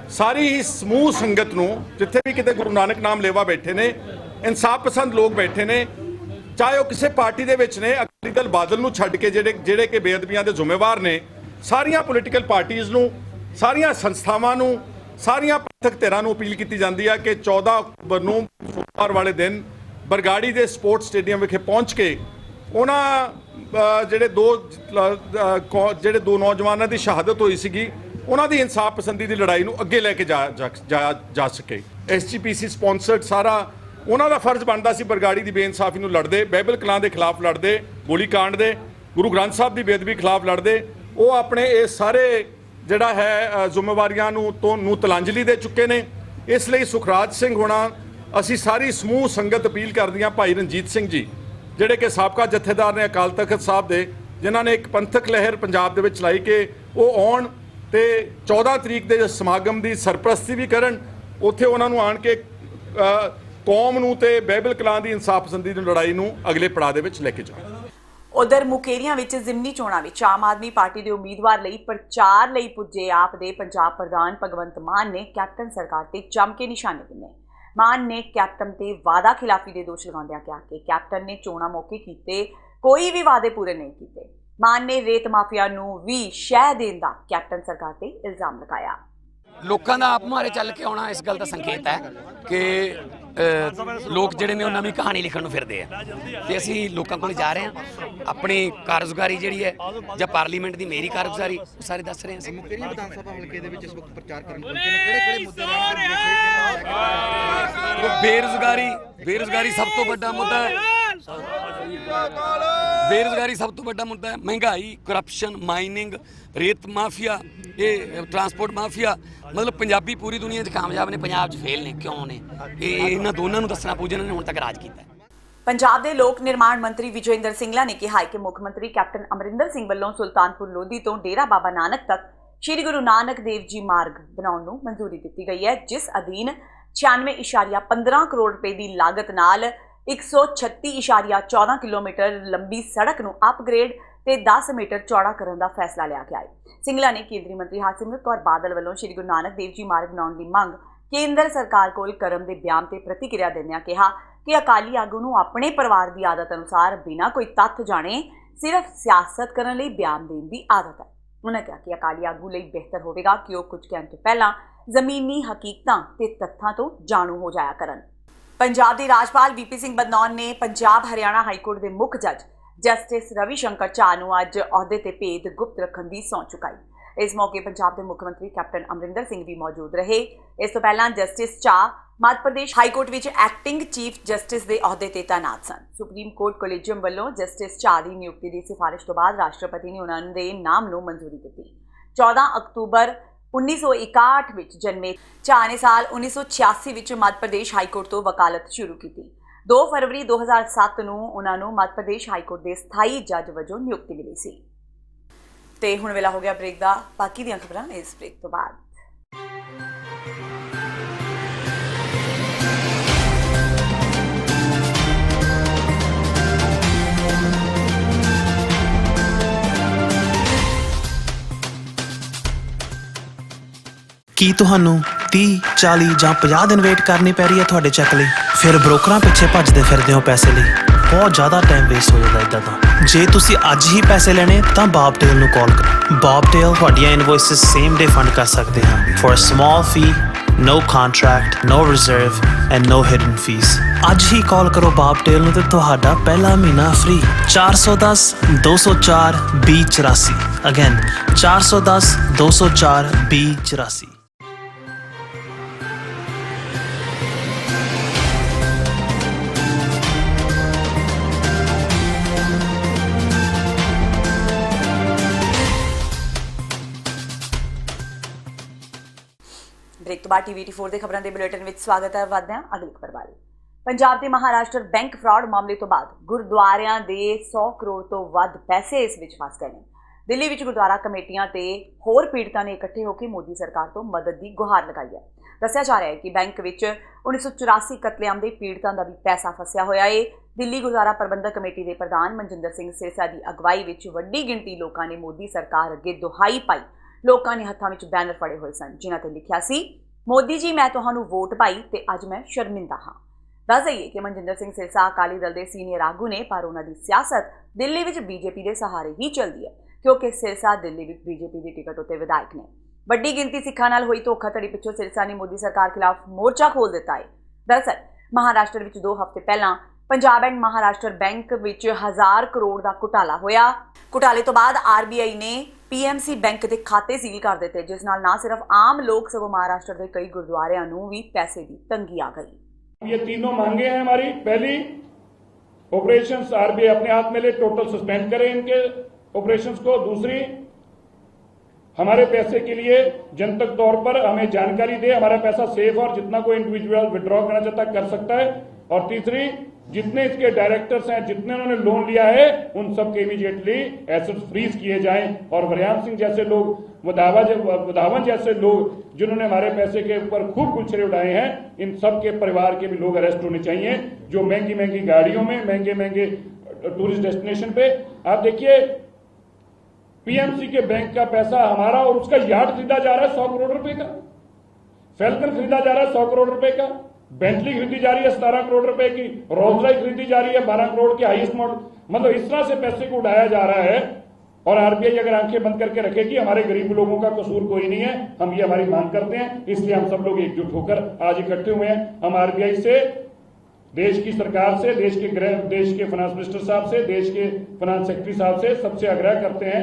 ਸਾਰੀ ਹੀ ਸਮੂਹ ਸੰਗਤ ਨੂੰ, ਜਿੱਥੇ ਵੀ ਕਿਤੇ ਗੁਰੂ ਨਾਨਕ ਨਾਮ ਲੇਵਾ ਬੈਠੇ ਨੇ, ਇਨਸਾਫ ਪਸੰਦ ਲੋਕ ਬੈਠੇ ਨੇ, ਚਾਹੇ ਉਹ ਕਿਸੇ ਪਾਰਟੀ ਦੇ ਵਿੱਚ ਨੇ, ਅਕਾਲੀ ਦਲ ਬਾਦਲ ਨੂੰ ਛੱਡ ਕੇ ਜਿਹੜੇ ਕਿ ਬੇਅਦਬੀਆਂ ਦੇ ਜ਼ਿੰਮੇਵਾਰ ਨੇ, ਸਾਰੀਆਂ ਪੋਲੀਟੀਕਲ ਪਾਰਟੀਆਂ ਨੂੰ, ਸਾਰੀਆਂ ਸੰਸਥਾਵਾਂ ਨੂੰ, ਸਾਰੀਆਂ ਪੰਥਕ ਧਿਰਾਂ ਨੂੰ ਅਪੀਲ ਕੀਤੀ ਜਾਂਦੀ ਹੈ ਕਿ 14 ਅਕਤੂਬਰ ਨੂੰ ਸੋਮਵਾਰ ਵਾਲੇ ਦਿਨ ਬਰਗਾੜੀ ਦੇ ਸਪੋਰਟਸ ਸਟੇਡੀਅਮ ਵਿਖੇ ਪਹੁੰਚ ਕੇ ਉਹਨਾਂ ਜਿਹੜੇ ਦੋ ਨੌਜਵਾਨਾਂ ਦੀ ਸ਼ਹਾਦਤ ਹੋਈ ਸੀਗੀ, ਉਹਨਾਂ ਦੀ ਇਨਸਾਫ ਪਸੰਦੀ ਦੀ ਲੜਾਈ ਨੂੰ ਅੱਗੇ ਲੈ ਕੇ ਜਾ ਸਕੇ। SGPC ਸਪਾਂਸਰਡ ਸਾਰਾ ਉਹਨਾਂ ਦਾ ਫਰਜ਼ ਬਣਦਾ ਸੀ ਬਰਗਾੜੀ ਦੀ ਬੇਇਨਸਾਫੀ ਨੂੰ ਲੜਦੇ, ਬਾਈਬਲ ਕਲਾਂ ਦੇ ਖਿਲਾਫ ਲੜਦੇ, ਗੋਲੀकांड ਦੇ, ਗੁਰੂ ਗ੍ਰੰਥ ਸਾਹਿਬ ਦੀ ਬੇਅਦਬੀ ਖਿਲਾਫ ਲੜਦੇ। ਉਹ ਆਪਣੇ ਇਹ ਸਾਰੇ ਜਿਹੜਾ ਹੈ ਜ਼ਿੰਮੇਵਾਰੀਆਂ ਨੂੰ ਤਲਾਂਜਲੀ ਦੇ ਚੁੱਕੇ ਨੇ। ਇਸ ਲਈ ਸੁਖਰਾਜ ਸਿੰਘ ਹੋਣਾ, ਅਸੀਂ ਸਾਰੀ ਸਮੂਹ ਸੰਗਤ ਅਪੀਲ ਕਰਦੀ ਹਾਂ, ਭਾਈ ਰਣਜੀਤ ਸਿੰਘ ਜੀ ਜਿਹੜੇ ਕਿ ਸਾਬਕਾ ਜਥੇਦਾਰ ਨੇ ਅਕਾਲ ਤਖਤ ਸਾਹਿਬ ਦੇ, ਜਿਨ੍ਹਾਂ ਨੇ ਇੱਕ ਪੰਥਕ ਲਹਿਰ ਪੰਜਾਬ ਦੇ ਵਿੱਚ ਚਲਾਈ, ਕਿ ਉਹ ਆਉਣ ਤੇ 14 ਤਰੀਕ ਦੇ ਸਮਾਗਮ ਦੀ ਸਰਪ੍ਰਸਤੀ ਵੀ ਕਰਨ। ਉੱਥੇ ਉਹਨਾਂ ਨੂੰ ਆਣ ਕੇ ਕੌਮ ਨੂੰ ਤੇ ਬਾਈਬਲ ਕਲਾਂ ਦੀ ਇਨਸਾਫ ਪਸੰਦੀ ਦੀ ਲੜਾਈ ਨੂੰ ਅਗਲੇ ਪੜਾਅ ਦੇ ਵਿੱਚ ਲੈ ਕੇ ਜਾਣ। ਉਧਰ ਮੁਕੇਰੀਆਂ ਵਿੱਚ ਜ਼ਿਮਨੀ ਚੋਣਾਂ ਵਿੱਚ ਆਮ ਆਦਮੀ ਪਾਰਟੀ ਦੇ ਉਮੀਦਵਾਰ ਲਈ ਪ੍ਰਚਾਰ ਲਈ ਪੁੱਜੇ ਆਪ ਦੇ ਪੰਜਾਬ ਪ੍ਰਧਾਨ ਭਗਵੰਤ ਮਾਨ ਨੇ ਕੈਪਟਨ ਸਰਕਾਰ ਤੇ ਜੰਮ ਕੇ ਨਿਸ਼ਾਨੇ ਬੰਨੇ। ਮਾਨ ਨੇ ਕੈਪਟਨ ਤੇ ਵਾਅਦਾ ਖਿਲਾਫੀ ਦੇ ਦੋਸ਼ ਲਗਾਉਂਦਿਆਂ ਕਿਹਾ ਕਿ ਕੈਪਟਨ ਨੇ ਚੋਣਾਂ ਮੌਕੇ ਕੀਤੇ ਕੋਈ ਵੀ ਵਾਅਦੇ ਪੂਰੇ ਨਹੀਂ ਕੀਤੇ। ਮਾਨ ਨੇ ਰੇਤ ਮਾਫੀਆ ਨੂੰ ਵੀ ਸ਼ਹਿ ਦੇਣ ਦਾ ਕੈਪਟਨ ਸਰਕਾਰ ਤੇ ਇਲਜ਼ਾਮ ਲਗਾਇਆ। ਲੋਕਾਂ ਦਾ ਆਪ ਮੁਹਾਰੇ ਚੱਲ ਕੇ ਆਉਣਾ ਇਸ ਗੱਲ ਦਾ ਸੰਕੇਤ ਹੈ ਕਿ ਲੋਕ ਜਿਹੜੇ ਨੇ ਉਹ ਨਵੀਂ ਕਹਾਣੀ ਲਿਖਣ ਨੂੰ ਫਿਰਦੇ ਆ, ਤੇ ਅਸੀਂ ਲੋਕਾਂ ਕੋਲ ਜਾ ਰਹੇ ਹਾਂ। ਆਪਣੀ ਕਾਰਗੁਜ਼ਾਰੀ ਜਿਹੜੀ ਹੈ ਜਾਂ ਪਾਰਲੀਮੈਂਟ ਦੀ ਮੇਰੀ ਕਾਰਗੁਜ਼ਾਰੀ ਉਹ ਸਾਰੇ ਦੱਸ ਰਹੇ ਹਾਂ। ਮੁਕੇਰੀ ਵਿਧਾਨ ਸਭਾ ਹਲਕੇ ਦੇ ਵਿੱਚ ਇਸ ਵਕਤ ਪ੍ਰਚਾਰ ਕਰਨ ਪਹੁੰਚੇ ਨੇ, ਕਿਹੜੇ ਮੁੱਦੇ ਬੇਰੁਜ਼ਗਾਰੀ ਸਭ ਤੋਂ ਵੱਡਾ ਮੁੱਦਾ ਹੈ। ਬੇਰੁਜ਼ਗਾਰੀ ਸਭ ਤੋਂ ਵੱਡਾ ਮੁੱਦਾ ਹੈ। ਮਹਿੰਗਾਈ, ਕਰਪਸ਼ਨ, ਮਾਈਨਿੰਗ, ਰੇਤ ਮਾਫੀਆ, ਇਹ ਟਰਾਂਸਪੋਰਟ ਮਾਫੀਆ, ਮਤਲਬ ਪੰਜਾਬੀ ਪੂਰੀ ਦੁਨੀਆ 'ਚ ਕਾਮਯਾਬ ਨੇ, ਪੰਜਾਬ 'ਚ ਫੇਲ ਨੇ। ਕਿਉਂ ਨੇ? ਇਹ ਇਹਨਾਂ ਦੋਨਾਂ ਨੂੰ ਦੱਸਣਾ ਪਊ ਜਿਨ੍ਹਾਂ ਨੇ ਹੁਣ ਤੱਕ ਰਾਜ ਕੀਤਾ। ਪੰਜਾਬ ਦੇ ਲੋਕ ਨਿਰਮਾਣ ਮੰਤਰੀ ਵਿਜੇ ਇੰਦਰ ਸਿੰਗਲਾ ਨੇ ਕਿਹਾ ਕਿ ਮੁੱਖ ਮੰਤਰੀ ਕੈਪਟਨ ਅਮਰਿੰਦਰ ਸਿੰਘ ਵੱਲੋਂ ਸੁਲਤਾਨਪੁਰ ਲੋਧੀ ਤੋਂ ਡੇਰਾ ਬਾਬਾ ਨਾਨਕ ਤੱਕ ਸ਼੍ਰੀ ਗੁਰੂ ਨਾਨਕ ਦੇਵ ਜੀ ਮਾਰਗ ਬਣਾਉਣ ਨੂੰ ਮਨਜ਼ੂਰੀ ਦਿੱਤੀ ਗਈ ਹੈ, ਜਿਸ ਅਧੀਨ 96.15 ਕਰੋੜ ਰੁਪਏ ਦੀ ਲਾਗਤ ਨਾਲ 136.14 ਕਿਲੋਮੀਟਰ ਲੰਬੀ ਸੜਕ ਨੂੰ ਅਪਗ੍ਰੇਡ ਤੇ 10 ਮੀਟਰ ਚੌੜਾ ਕਰਨ ਦਾ ਫੈਸਲਾ ਲਿਆ ਗਿਆ ਹੈ। ਸਿੰਗਲਾ ਨੇ ਕੇਂਦਰੀ ਮੰਤਰੀ ਹਰਸਿਮਰਤ ਕੌਰ ਬਾਦਲ ਵੱਲੋਂ ਸ਼੍ਰੀ ਗੁਰੂ ਨਾਨਕ ਦੇਵ ਜੀ ਮਾਰਗ ਬਣਾਉਣ ਦੀ ਮੰਗ ਕੇਂਦਰ ਸਰਕਾਰ ਕੋਲ ਕਰਨ ਦੇ ਬਿਆਨ ਤੇ ਪ੍ਰਤੀਕਿਰਿਆ ਦਿੰਦਿਆਂ ਕਿਹਾ ਕਿ ਅਕਾਲੀ ਆਗੂ ਨੂੰ ਆਪਣੇ ਪਰਿਵਾਰ ਦੀ ਆਦਤ ਅਨੁਸਾਰ ਬਿਨਾਂ ਕੋਈ ਤੱਥ ਜਾਣੇ ਸਿਰਫ ਸਿਆਸਤ ਕਰਨ ਲਈ ਬਿਆਨ ਦੇਣ ਦੀ ਆਦਤ ਹੈ। ਉਹਨਾਂ ਕਿਹਾ ਕਿ ਅਕਾਲੀ ਆਗੂ ਲਈ ਬਿਹਤਰ ਹੋਵੇਗਾ ਕਿ ਉਹ ਕੁਝ ਕਹਿਣ ਤੋਂ ਪਹਿਲਾਂ ਜ਼ਮੀਨੀ ਹਕੀਕਤਾਂ ਤੇ ਤੱਥਾਂ ਤੋਂ ਜਾਣੂ ਹੋ ਜਾਇਆ ਕਰਨ। ਪੰਜਾਬ ਦੇ ਰਾਜਪਾਲ VP ਸਿੰਘ ਬਦਨੌਰ ਨੇ ਪੰਜਾਬ ਹਰਿਆਣਾ ਹਾਈਕੋਰਟ ਦੇ ਮੁੱਖ ਜੱਜ ਜਸਟਿਸ ਰਵੀ ਸ਼ੰਕਰ ਝਾਅ ਨੂੰ ਅੱਜ ਅਹੁਦੇ ਤੇ ਭੇਦ ਗੁਪਤ ਰੱਖਣ ਦੀ ਸਹੁੰ ਚੁਕਾਈ। ਇਸ ਮੌਕੇ ਪੰਜਾਬ ਦੇ ਮੁੱਖ ਮੰਤਰੀ ਕੈਪਟਨ ਅਮਰਿੰਦਰ ਸਿੰਘ ਵੀ ਮੌਜੂਦ ਰਹੇ। ਇਸ ਤੋਂ ਪਹਿਲਾਂ ਜਸਟਿਸ ਝਾਅ ਮੱਧ ਪ੍ਰਦੇਸ਼ ਹਾਈਕੋਰਟ ਵਿੱਚ ਐਕਟਿੰਗ ਚੀਫ ਜਸਟਿਸ ਦੇ ਅਹੁਦੇ ਤੇ ਤਾਇਨਾਤ ਸਨ। ਸੁਪਰੀਮ ਕੋਰਟ ਕੋਲੀਜੀਅਮ ਵੱਲੋਂ ਜਸਟਿਸ ਝਾਅ ਦੀ ਨਿਯੁਕਤੀ ਦੀ ਸਿਫਾਰਿਸ਼ ਤੋਂ ਬਾਅਦ ਰਾਸ਼ਟਰਪਤੀ ਨੇ ਉਹਨਾਂ ਦੇ ਨਾਮ ਨੂੰ ਮਨਜ਼ੂਰੀ ਦਿੱਤੀ। 14 ਅਕਤੂਬਰ 1961 ਵਿੱਚ ਜਨਮੇ ਝਾਅ ਨੇ ਸਾਲ 1986 ਵਿੱਚ ਮੱਧ ਪ੍ਰਦੇਸ਼ ਹਾਈਕੋਰਟ ਤੋਂ ਵਕਾਲਤ ਸ਼ੁਰੂ ਕੀਤੀ। 2 ਫਰਵਰੀ 2007 ਨੂੰ ਉਹਨਾਂ ਨੂੰ ਮੱਧ ਪ੍ਰਦੇਸ਼ ਹਾਈਕੋਰਟ ਦੇ ਸਥਾਈ ਜੱਜ ਵਜੋਂ ਨਿਯੁਕਤੀ ਮਿਲੀ ਸੀ। ਤੇ ਹੁਣ ਵੇਲਾ ਹੋ ਗਿਆ ਬ੍ਰੇਕ ਦਾ। ਬਾਕੀ ਦੀਆਂ ਖਬਰਾਂ ਇਸ ਬ੍ਰੇਕ ਤੋਂ ਬਾਅਦ। ਕੀ ਤੁਹਾਨੂੰ 30, 40 ਜਾਂ 50 ਦਿਨ ਵੇਟ ਕਰਨੀ ਪੈ ਰਹੀ ਹੈ ਤੁਹਾਡੇ ਚੈੱਕ ਲਈ? ਫਿਰ ਬ੍ਰੋਕਰਾਂ ਪਿੱਛੇ ਭੱਜਦੇ ਫਿਰਦੇ ਹੋ ਪੈਸੇ ਲਈ। ਬਹੁਤ ਜ਼ਿਆਦਾ ਟਾਈਮ ਵੇਸਟ ਹੋ ਜਾਂਦਾ ਇੱਦਾਂ ਤਾਂ। ਜੇ ਤੁਸੀਂ ਅੱਜ ਹੀ ਪੈਸੇ ਲੈਣੇ ਤਾਂ ਬੌਬਟੇਲ ਨੂੰ ਕਾਲ ਕਰੋ। ਬੌਬਟੇਲ ਤੁਹਾਡੀਆਂ ਇਨਵੌਇਸਸ ਸੇਮ ਡੇ ਫੰਡ ਕਰ ਸਕਦੇ ਹਨ for a small fee, no contract, no reserve and no hidden fees। ਅੱਜ ਹੀ ਕਾਲ ਕਰੋ ਬੌਬਟੇਲ ਨੂੰ ਤੇ ਤੁਹਾਡਾ ਪਹਿਲਾ ਮਹੀਨਾ ਫ੍ਰੀ। 410 204 2084। ਅਗੇਨ 410 204 2084। ਬ੍ਰੇਕ ਤੋਂ ਬਾਅਦ TV84 ਦੇ ਖਬਰਾਂ ਦੇ ਬੁਲੇਟਿਨ ਵਿੱਚ ਸਵਾਗਤ ਹੈ। ਵਧਦੇ ਹਾਂ ਅਗਲੀ ਖਬਰ ਵੱਲ। ਪੰਜਾਬ ਦੇ ਮਹਾਰਾਸ਼ਟਰ ਬੈਂਕ ਫਰਾਡ ਮਾਮਲੇ ਤੋਂ ਬਾਅਦ ਗੁਰਦੁਆਰਿਆਂ ਦੇ 100 ਕਰੋੜ ਤੋਂ ਵੱਧ ਪੈਸੇ ਇਸ ਵਿੱਚ ਫਸ ਗਏ ਨੇ। ਦਿੱਲੀ ਵਿੱਚ ਗੁਰਦੁਆਰਾ ਕਮੇਟੀਆਂ ਤੇ ਹੋਰ ਪੀੜਤਾਂ ਨੇ ਇਕੱਠੇ ਹੋ ਕੇ ਮੋਦੀ ਸਰਕਾਰ ਤੋਂ ਮਦਦ ਦੀ ਗੁਹਾਰ ਲਗਾਈ ਹੈ। ਦੱਸਿਆ ਜਾ ਰਿਹਾ ਹੈ ਕਿ ਬੈਂਕ ਵਿੱਚ 1984 ਕਤਲੇਆਮ ਦੇ ਪੀੜਤਾਂ ਦਾ ਵੀ ਪੈਸਾ ਫਸਿਆ ਹੋਇਆ ਹੈ। ਦਿੱਲੀ ਗੁਰਦੁਆਰਾ ਪ੍ਰਬੰਧਕ ਕਮੇਟੀ ਦੇ ਪ੍ਰਧਾਨ ਮਨਜਿੰਦਰ ਸਿੰਘ ਸਿਰਸਾ ਦੀ ਅਗਵਾਈ ਵਿੱਚ ਵੱਡੀ ਗਿਣਤੀ ਲੋਕਾਂ ਨੇ ਮੋਦੀ ਸਰਕਾਰ ਅੱਗੇ ਦੁਹਾਈ ਪਾਈ ਲੋਕਾਂ ਨੇ ਹੱਥਾਂ ਵਿੱਚ ਬੈਨਰ ਫੜੇ ਹੋਏ ਸਨ ਜਿਨ੍ਹਾਂ ਤੇ ਲਿਖਿਆ ਸੀ, ਮੋਦੀ ਜੀ ਮੈਂ ਤੁਹਾਨੂੰ ਵੋਟ ਪਾਈ ਤੇ ਅੱਜ ਮੈਂ ਸ਼ਰਮਿੰਦਾ ਹਾਂ। ਦੱਸ ਦਈਏ ਕਿ ਮਨਜਿੰਦਰ ਸਿੰਘ ਸਿਰਸਾ ਅਕਾਲੀ ਦਲ ਦੇ ਸੀਨੀਅਰ ਆਗੂ ਨੇ, ਪਰ ਉਹਨਾਂ ਦੀ ਸਿਆਸਤ ਦਿੱਲੀ ਵਿੱਚ ਬੀਜੇਪੀ ਦੇ ਸਹਾਰੇ ਹੀ ਚੱਲਦੀ ਹੈ ਕਿਉਂਕਿ ਸਿਰਸਾ ਦਿੱਲੀ ਵਿੱਚ ਬੀਜੇਪੀ ਦੀ ਟਿਕਟ ਉੱਤੇ ਵਿਧਾਇਕ ਨੇ। ਵੱਡੀ ਗਿਣਤੀ ਸਿੱਖਾਂ ਨਾਲ ਹੋਈ ਧੋਖਾਧੜੀ ਪਿੱਛੋਂ ਸਿਰਸਾ ਨੇ ਮੋਦੀ ਸਰਕਾਰ ਖਿਲਾਫ ਮੋਰਚਾ ਖੋਲ੍ਹ ਦਿੱਤਾ ਹੈ। ਦਰਅਸਲ ਮਹਾਰਾਸ਼ਟਰ ਵਿੱਚ 2 ਹਫ਼ਤੇ ਪਹਿਲਾਂ ਪੰਜਾਬ ਐਂਡ ਮਹਾਰਾਸ਼ਟਰ ਬੈਂਕ ਵਿੱਚ 1000 ਕਰੋੜ ਦਾ ਘੁਟਾਲਾ ਹੋਇਆ। ਘੁਟਾਲੇ ਤੋਂ ਬਾਅਦ ਆਰਬੀਆਈ ਨੇ ਪੀਐਮਸੀ ਬੈਂਕ ਦੇ ਖਾਤੇ ਸੀਲ ਕਰ ਦਿੱਤੇ, ਜਿਸ ਨਾਲ ਨਾ ਸਿਰਫ ਆਮ ਲੋਕ ਸਗੋਂ ਮਹਾਰਾਸ਼ਟਰ ਦੇ ਕਈ ਗੁਰਦੁਆਰਿਆਂ ਨੂੰ ਵੀ ਪੈਸੇ ਦੀ ਤੰਗੀ ਆ गई। ये तीनों मांगे हैं हमारी। पहली, ऑपरेशंस आरबीआई अपने हाथ में ले, टोटल सस्पेंड करें इनके ऑपरेशंस को। दूसरी, हमारे पैसे के लिए जनतक तौर पर हमें जानकारी दे, हमारा पैसा सेफ और जितना कोई इंडिविजुअल विड्रॉ करना चाहता है कर सकता है। और तीसरी, जितने इसके डायरेक्टर्स हैं, जितने उन्होंने लोन लिया है, उन सब के इमीडिएटली एसेट्स फ्रीज किए जाएं। और वरयाम सिंह जैसे लोग, वधावन जैसे लोग जिन्होंने हमारे पैसे के ऊपर खूब गुलछरे उड़ाए हैं, इन सब के परिवार के भी लोग अरेस्ट होने चाहिए, जो महंगी महंगी गाड़ियों में, महंगे महंगे टूरिस्ट डेस्टिनेशन पे। आप देखिए, पीएमसी के बैंक का पैसा हमारा और उसका यार्ड खरीदा जा रहा है 100 करोड़ रुपए का, फैल्कन खरीदा जा रहा है 100 करोड़ रुपए का, बेंटली खरीदी जा रही है 17 करोड़ रुपए की, रोल्स रॉयस खरीदी जा रही है 12 करोड़ की हाईएस्ट मॉडल। मतलब इस तरह से पैसे को उड़ाया जा रहा है। और आरबीआई अगर आंखें बंद करके रखेगी, हमारे गरीब लोगों का कसूर कोई नहीं है, हम ये हमारी मांग करते हैं। इसलिए हम सब लोग एकजुट होकर आज इकट्ठे हुए हैं। हम आरबीआई से, देश की सरकार से, देश के फाइनेंस मिनिस्टर साहब से, देश के फाइनेंस सेक्रेटरी साहब से सबसे आग्रह करते हैं,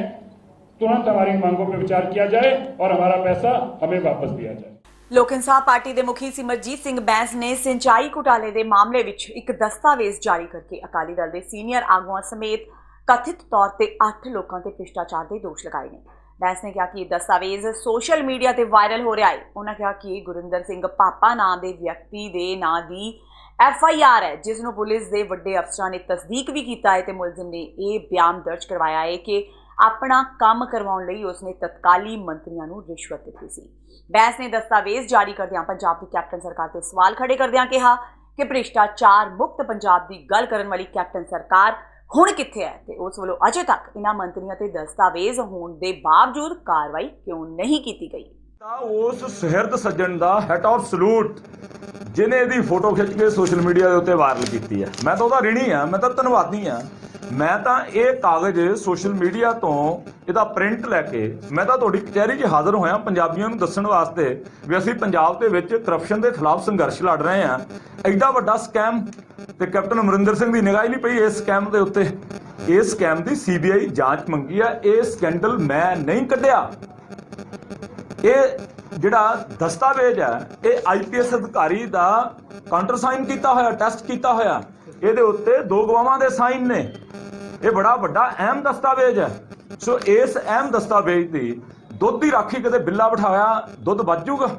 तुरंत हमारी मांगों पर विचार किया जाए और हमारा पैसा हमें वापस दिया जाए। ਲੋਕ ਇਨਸਾਫ ਪਾਰਟੀ ਦੇ ਮੁਖੀ ਸਿਮਰਜੀਤ ਸਿੰਘ ਬੈਂਸ ਨੇ ਸਿੰਚਾਈ ਘੁਟਾਲੇ ਦੇ ਮਾਮਲੇ ਵਿੱਚ ਇੱਕ ਦਸਤਾਵੇਜ਼ ਜਾਰੀ ਕਰਕੇ ਅਕਾਲੀ ਦਲ ਦੇ ਸੀਨੀਅਰ ਆਗੂਆਂ ਸਮੇਤ ਕਥਿਤ ਤੌਰ ਤੇ 8 ਲੋਕਾਂ ਤੇ ਭ੍ਰਿਸ਼ਟਾਚਾਰ ਦੇ ਦੋਸ਼ ਲਗਾਏ ਨੇ। ਬੈਂਸ ਨੇ ਕਿਹਾ ਕਿ ਇਹ ਦਸਤਾਵੇਜ਼ ਸੋਸ਼ਲ ਮੀਡੀਆ ਤੇ ਵਾਇਰਲ ਹੋ ਰਿਹਾ ਹੈ। ਉਹਨਾਂ ਕਿਹਾ ਕਿ ਇਹ ਗੁਰਿੰਦਰ ਸਿੰਘ ਪਾਪਾ ਨਾਮ ਦੇ ਵਿਅਕਤੀ ਦੇ ਨਾਂ ਦੀ FIR ਹੈ, ਜਿਸ ਨੂੰ ਪੁਲਿਸ ਦੇ ਵੱਡੇ ਅਫਸਰਾਂ ਨੇ ਤਸਦੀਕ ਵੀ ਕੀਤਾ ਹੈ ਤੇ ਮੁਲਜ਼ਮ ਨੇ ਇਹ ਬਿਆਨ ਦਰਜ ਕਰਵਾਇਆ ਹੈ ਕਿ ਆਪਣਾ ਕੰਮ ਕਰਵਾਉਣ ਲਈ ਉਸਨੇ ਤਤਕਾਲੀ ਮੰਤਰੀਆਂ ਨੂੰ ਰਿਸ਼ਵਤ ਦਿੱਤੀ ਸੀ। ਬੈਂਸ ਨੇ ਦਸਤਾਵੇਜ਼ ਜਾਰੀ ਕਰਦਿਆਂ ਪੰਜਾਬ ਦੀ ਕੈਪਟਨ ਸਰਕਾਰ ਤੇ ਸਵਾਲ ਖੜੇ ਕਰਦਿਆਂ ਕਿਹਾ ਕਿ ਭ੍ਰਿਸ਼ਟਾਚਾਰ ਮੁਕਤ ਪੰਜਾਬ ਦੀ ਗੱਲ ਕਰਨ ਵਾਲੀ ਕੈਪਟਨ ਸਰਕਾਰ ਹੁਣ ਕਿੱਥੇ ਹੈ ਤੇ ਉਸ ਵੱਲੋਂ ਅਜੇ ਤੱਕ ਇਹਨਾਂ ਮੰਤਰੀਆਂ ਤੇ ਦਸਤਾਵੇਜ਼ ਹੋਣ ਦੇ ਬਾਵਜੂਦ ਕਾਰਵਾਈ ਕਿਉਂ ਨਹੀਂ ਕੀਤੀ ਗਈ। ਉਸ ਸਿਹਰਤ ਸੱਜਣ ਦਾ ਹੈਟ ਆਫ ਸਲੂਟ ਜਿਹਨੇ ਇਹਦੀ ਫੋਟੋ ਖਿੱਚ ਕੇ ਸੋਸ਼ਲ ਮੀਡੀਆ ਦੇ ਉੱਤੇ ਵਾਇਰਲ ਕੀਤੀ ਹੈ। ਮੈਂ ਤਾਂ ਉਹਦਾ ਰਿਣੀ ਆ, ਮੈਂ ਤਾਂ ਧੰਨਵਾਦੀ ਆ। ਮੈਂ ਤਾਂ ਇਹ ਕਾਗਜ਼ ਸੋਸ਼ਲ ਮੀਡੀਆ ਤੋਂ ਇਹਦਾ ਪ੍ਰਿੰਟ ਲੈ ਕੇ ਮੈਂ ਤਾਂ ਤੁਹਾਡੀ ਕਚਹਿਰੀ 'ਚ ਹਾਜ਼ਰ ਹੋਇਆ ਪੰਜਾਬੀਆਂ ਨੂੰ ਦੱਸਣ ਵਾਸਤੇ ਵੀ ਅਸੀਂ ਪੰਜਾਬ ਦੇ ਵਿੱਚ ਕਰਪਸ਼ਨ ਦੇ ਖਿਲਾਫ ਸੰਘਰਸ਼ ਲੜ ਰਹੇ ਹਾਂ। ਐਡਾ ਵੱਡਾ ਸਕੈਮ ਤੇ ਕੈਪਟਨ ਅਮਰਿੰਦਰ ਸਿੰਘ ਦੀ ਨਿਗਾਹ ਹੀ ਨਹੀਂ ਪਈ ਇਸ ਸਕੈਮ ਦੇ ਉੱਤੇ। ਇਸ ਸਕੈਮ ਦੀ CBI ਜਾਂਚ ਮੰਗੀ ਆ। ਇਹ ਸਕੈਂਡਲ ਮੈਂ ਨਹੀਂ ਕੱਢਿਆ। ਇਹ ਜਿਹੜਾ ਦਸਤਾਵੇਜ਼ ਹੈ ਇਹ IPS ਅਧਿਕਾਰੀ ਦਾ ਕਾਊਂਟਰ ਸਾਈਨ ਕੀਤਾ ਹੋਇਆ, ਟੈਸਟ ਕੀਤਾ ਹੋਇਆ। ਇਹਦੇ ਉੱਤੇ 2 ਗਵਾਹਾਂ ਦੇ ਸਾਈਨ ਨੇ। ਇਹ ਬੜਾ ਵੱਡਾ ਅਹਿਮ ਦਸਤਾਵੇਜ਼ ਹੈ। ਸੋ ਇਸ ਅਹਿਮ ਦਸਤਾਵੇਜ਼ ਦੀ ਦੁੱਧ ਦੀ ਰਾਖੀ ਕਿਤੇ ਬਿੱਲਾ ਬਿਠਾਇਆ ਦੁੱਧ ਵੱਜ ਜਾਊਗਾ।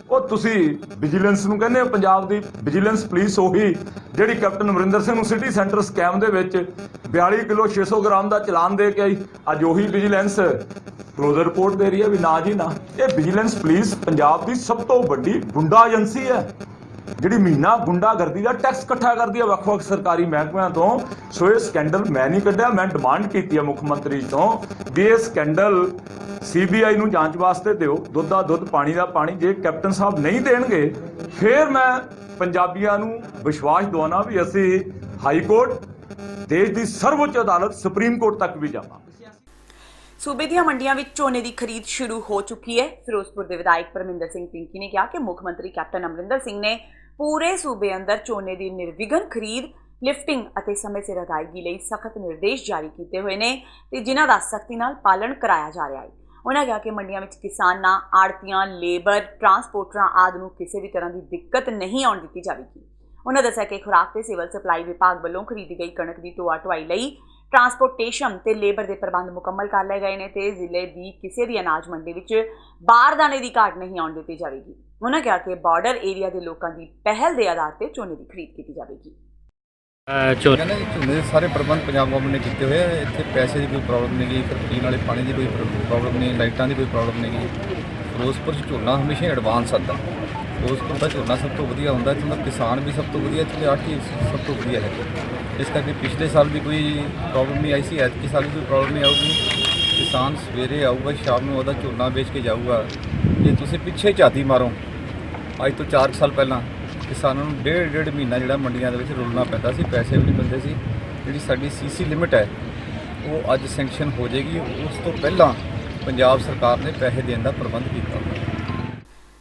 ਉਹ ਤੁਸੀਂ ਵਿਜੀਲੈਂਸ ਨੂੰ ਕਹਿੰਦੇ ਹੋ, ਪੰਜਾਬ ਦੀ ਵਿਜੀਲੈਂਸ ਪੁਲਿਸ ਉਹੀ ਜਿਹੜੀ ਕੈਪਟਨ ਅਮਰਿੰਦਰ ਸਿੰਘ ਨੂੰ ਸਿਟੀ ਸੈਂਟਰ ਸਕੈਮ ਦੇ ਵਿੱਚ 42 ਕਿਲੋ 600 ਗ੍ਰਾਮ ਦਾ ਚਲਾਨ ਦੇ ਕੇ ਆਈ। ਅੱਜ ਉਹੀ ਵਿਜੀਲੈਂਸ ਕਲੋਜ਼ਰ ਰਿਪੋਰਟ ਦੇ ਰਹੀ ਹੈ ਵੀ ਨਾ ਜੀ ਨਾ। ਇਹ ਵਿਜੀਲੈਂਸ ਪੁਲਿਸ ਪੰਜਾਬ ਦੀ ਸਭ ਤੋਂ ਵੱਡੀ ਗੁੰਡਾ ਏਜੰਸੀ ਹੈ, ਜਿਹੜੀ ਮਹੀਨਾ ਗੁੰਡਾਗਰਦੀ ਦਾ ਟੈਕਸ ਇਕੱਠਾ ਕਰਦੀ ਹੈ ਵੱਖ-ਵੱਖ ਸਰਕਾਰੀ ਮਹਿਕਮਿਆਂ ਤੋਂ। ਸੋ ਇਹ ਸਕੈਂਡਲ ਮੈਂ ਨਹੀਂ ਕੱਢਿਆ। ਮੈਂ ਡਿਮਾਂਡ ਕੀਤੀ ਹੈ ਮੁੱਖ ਮੰਤਰੀ ਤੋਂ ਵੀ ਇਹ ਸਕੈਂਡਲ CBI ਨੂੰ ਜਾਂਚ ਵਾਸਤੇ ਦਿਓ। ਦੁੱਧ ਦਾ ਦੁੱਧ, ਪਾਣੀ ਦਾ ਪਾਣੀ। ਜੇ ਕੈਪਟਨ ਸਾਹਿਬ ਨਹੀਂ ਦੇਣਗੇ ਫਿਰ ਮੈਂ ਪੰਜਾਬੀਆਂ ਨੂੰ ਵਿਸ਼ਵਾਸ ਦਿਵਾਉਣਾ ਵੀ ਅਸੀਂ ਹਾਈ ਕੋਰਟ, ਦੇਸ਼ ਦੀ ਸਰਵਉੱਚ ਅਦਾਲਤ ਸੁਪਰੀਮ ਕੋਰਟ ਤੱਕ ਵੀ ਜਾਵਾਂਗੇ। ਸੂਬੇ ਦੀਆਂ ਮੰਡੀਆਂ ਵਿੱਚ ਝੋਨੇ ਦੀ ਖਰੀਦ ਸ਼ੁਰੂ ਹੋ ਚੁੱਕੀ ਹੈ। ਫਿਰੋਜ਼ਪੁਰ ਦੇ ਵਿਧਾਇਕ ਪਰਮਿੰਦਰ ਸਿੰਘ ਪਿੰਕੀ ਨੇ ਕਿਹਾ ਕਿ ਮੁੱਖ ਮੰਤਰੀ ਕੈਪਟਨ ਅਮਰਿੰਦਰ ਸਿੰਘ ਨੇ ਪੂਰੇ ਸੂਬੇ ਅੰਦਰ ਝੋਨੇ ਦੀ ਨਿਰਵਿਘਨ ਖਰੀਦ, ਲਿਫਟਿੰਗ ਅਤੇ ਸਮੇਂ ਸਿਰ ਅਦਾਇਗੀ ਲਈ ਸਖਤ ਨਿਰਦੇਸ਼ ਜਾਰੀ ਕੀਤੇ ਹੋਏ ਨੇ ਤੇ ਜਿਨ੍ਹਾਂ ਦਾ ਸਖਤੀ ਨਾਲ ਪਾਲਣ ਕਰਾਇਆ ਜਾ ਰਿਹਾ ਹੈ। ਉਹਨਾਂ ਕਿਹਾ ਕਿ ਮੰਡੀਆਂ ਵਿੱਚ ਕਿਸਾਨਾਂ, ਆੜ੍ਹਤੀਆਂ, ਲੇਬਰ, ਟਰਾਂਸਪੋਰਟਰਾਂ ਆਦਿ ਨੂੰ ਕਿਸੇ ਵੀ ਤਰ੍ਹਾਂ ਦੀ ਦਿੱਕਤ ਨਹੀਂ ਆਉਣ ਦਿੱਤੀ ਜਾਵੇਗੀ। ਉਹਨਾਂ ਦੱਸਿਆ ਕਿ ਖੁਰਾਕ ਤੇ ਸਿਵਲ ਸਪਲਾਈ ਵਿਭਾਗ ਵੱਲੋਂ ਖਰੀਦੀ ਗਈ ਕਣਕ ਦੀ ਢੋਆ ਢੁਆਈ ਲਈ ਟਰਾਂਸਪੋਰਟੇਸ਼ਨ ਤੇ ਲੇਬਰ ਦੇ ਪ੍ਰਬੰਧ ਮੁਕੰਮਲ ਕਰ ਲਏ ਗਏ ਨੇ ਤੇ ਜ਼ਿਲ੍ਹੇ ਦੀ ਕਿਸੇ ਵੀ ਅਨਾਜ ਮੰਡੀ ਵਿੱਚ ਬਾਰਦਾਨੇ ਦੀ ਘਾਟ ਨਹੀਂ ਆਉਣ ਦਿੱਤੀ ਜਾਵੇਗੀ। ਉਹਨਾਂ ਕਿਹਾ ਕਿ ਬਾਰਡਰ ਏਰੀਆ ਦੇ ਲੋਕਾਂ ਦੀ ਪਹਿਲ ਦੇ ਆਧਾਰ ਤੇ ਝੋਨੇ ਦੀ ਖਰੀਦ ਕੀਤੀ ਜਾਵੇਗੀ। ਕਹਿੰਦੇ ਝੋਨੇ ਦੇ ਸਾਰੇ ਪ੍ਰਬੰਧ ਪੰਜਾਬ ਗੌਰਮੈਂਟ ਨੇ ਕੀਤੇ ਹੋਏ ਆ। ਇੱਥੇ ਪੈਸੇ ਦੀ ਕੋਈ ਪ੍ਰੋਬਲਮ ਨਹੀਂ ਗਈ, ਫਿਰ ਪੀਣ ਵਾਲੇ ਪਾਣੀ ਦੀ ਕੋਈ ਪ੍ਰੋਬਲਮ ਨਹੀਂ, ਲਾਈਟਾਂ ਦੀ ਕੋਈ ਪ੍ਰੋਬਲਮ ਨਹੀਂ ਗਈ। ਫਿਰੋਜ਼ਪੁਰ 'ਚ ਝੋਨਾ ਹਮੇਸ਼ਾ ਐਡਵਾਂਸ ਆਉਂਦਾ। ਫਿਰੋਜ਼ਪੁਰ ਦਾ ਝੋਨਾ ਸਭ ਤੋਂ ਵਧੀਆ ਹੁੰਦਾ। ਇੱਥੋਂ ਦਾ ਕਿਸਾਨ ਵੀ ਸਭ ਤੋਂ ਵਧੀਆ, ਇੱਥੋਂ ਦੇ ਆੜ੍ਹਤੀ ਸਭ ਤੋਂ ਵਧੀਆ ਹੈ। ਇਸ ਕਰਕੇ ਪਿਛਲੇ ਸਾਲ ਵੀ ਕੋਈ ਪ੍ਰੋਬਲਮ ਨਹੀਂ ਆਈ ਸੀ, ਐਤਕੀ ਸਾਲ ਵੀ ਕੋਈ ਪ੍ਰੋਬਲਮ ਨਹੀਂ ਆਊਗੀ। ਕਿਸਾਨ ਸਵੇਰੇ ਆਊਗਾ ਸ਼ਾਮ ਨੂੰ ਉਹਦਾ ਝੋਨਾ ਵੇਚ ਕੇ ਜਾਊਗਾ। ਜੇ ਤੁਸੀਂ ਪਿੱਛੇ ਝਾਤੀ ਮਾਰੋ, ਅੱਜ ਤੋਂ 4 ਸਾਲ ਪਹਿਲਾਂ ਕਿਸਾਨਾਂ ਨੂੰ ਡੇਢ ਮਹੀਨਾ ਜਿਹੜਾ ਮੰਡੀਆਂ ਦੇ ਵਿੱਚ ਰੁਲਣਾ ਪੈਂਦਾ ਸੀ, ਪੈਸੇ ਵੀ ਨਹੀਂ ਮਿਲਦੇ ਸੀ। ਜਿਹੜੀ ਸਾਡੀ ਸੀਸੀ ਲਿਮਿਟ ਹੈ ਉਹ ਅੱਜ ਸੈਂਕਸ਼ਨ ਹੋ ਜਾਏਗੀ। ਉਸ ਤੋਂ ਪਹਿਲਾਂ ਪੰਜਾਬ ਸਰਕਾਰ ਨੇ ਪੈਸੇ ਦੇਣ ਦਾ ਪ੍ਰਬੰਧ ਕੀਤਾ ਹੋਇਆ।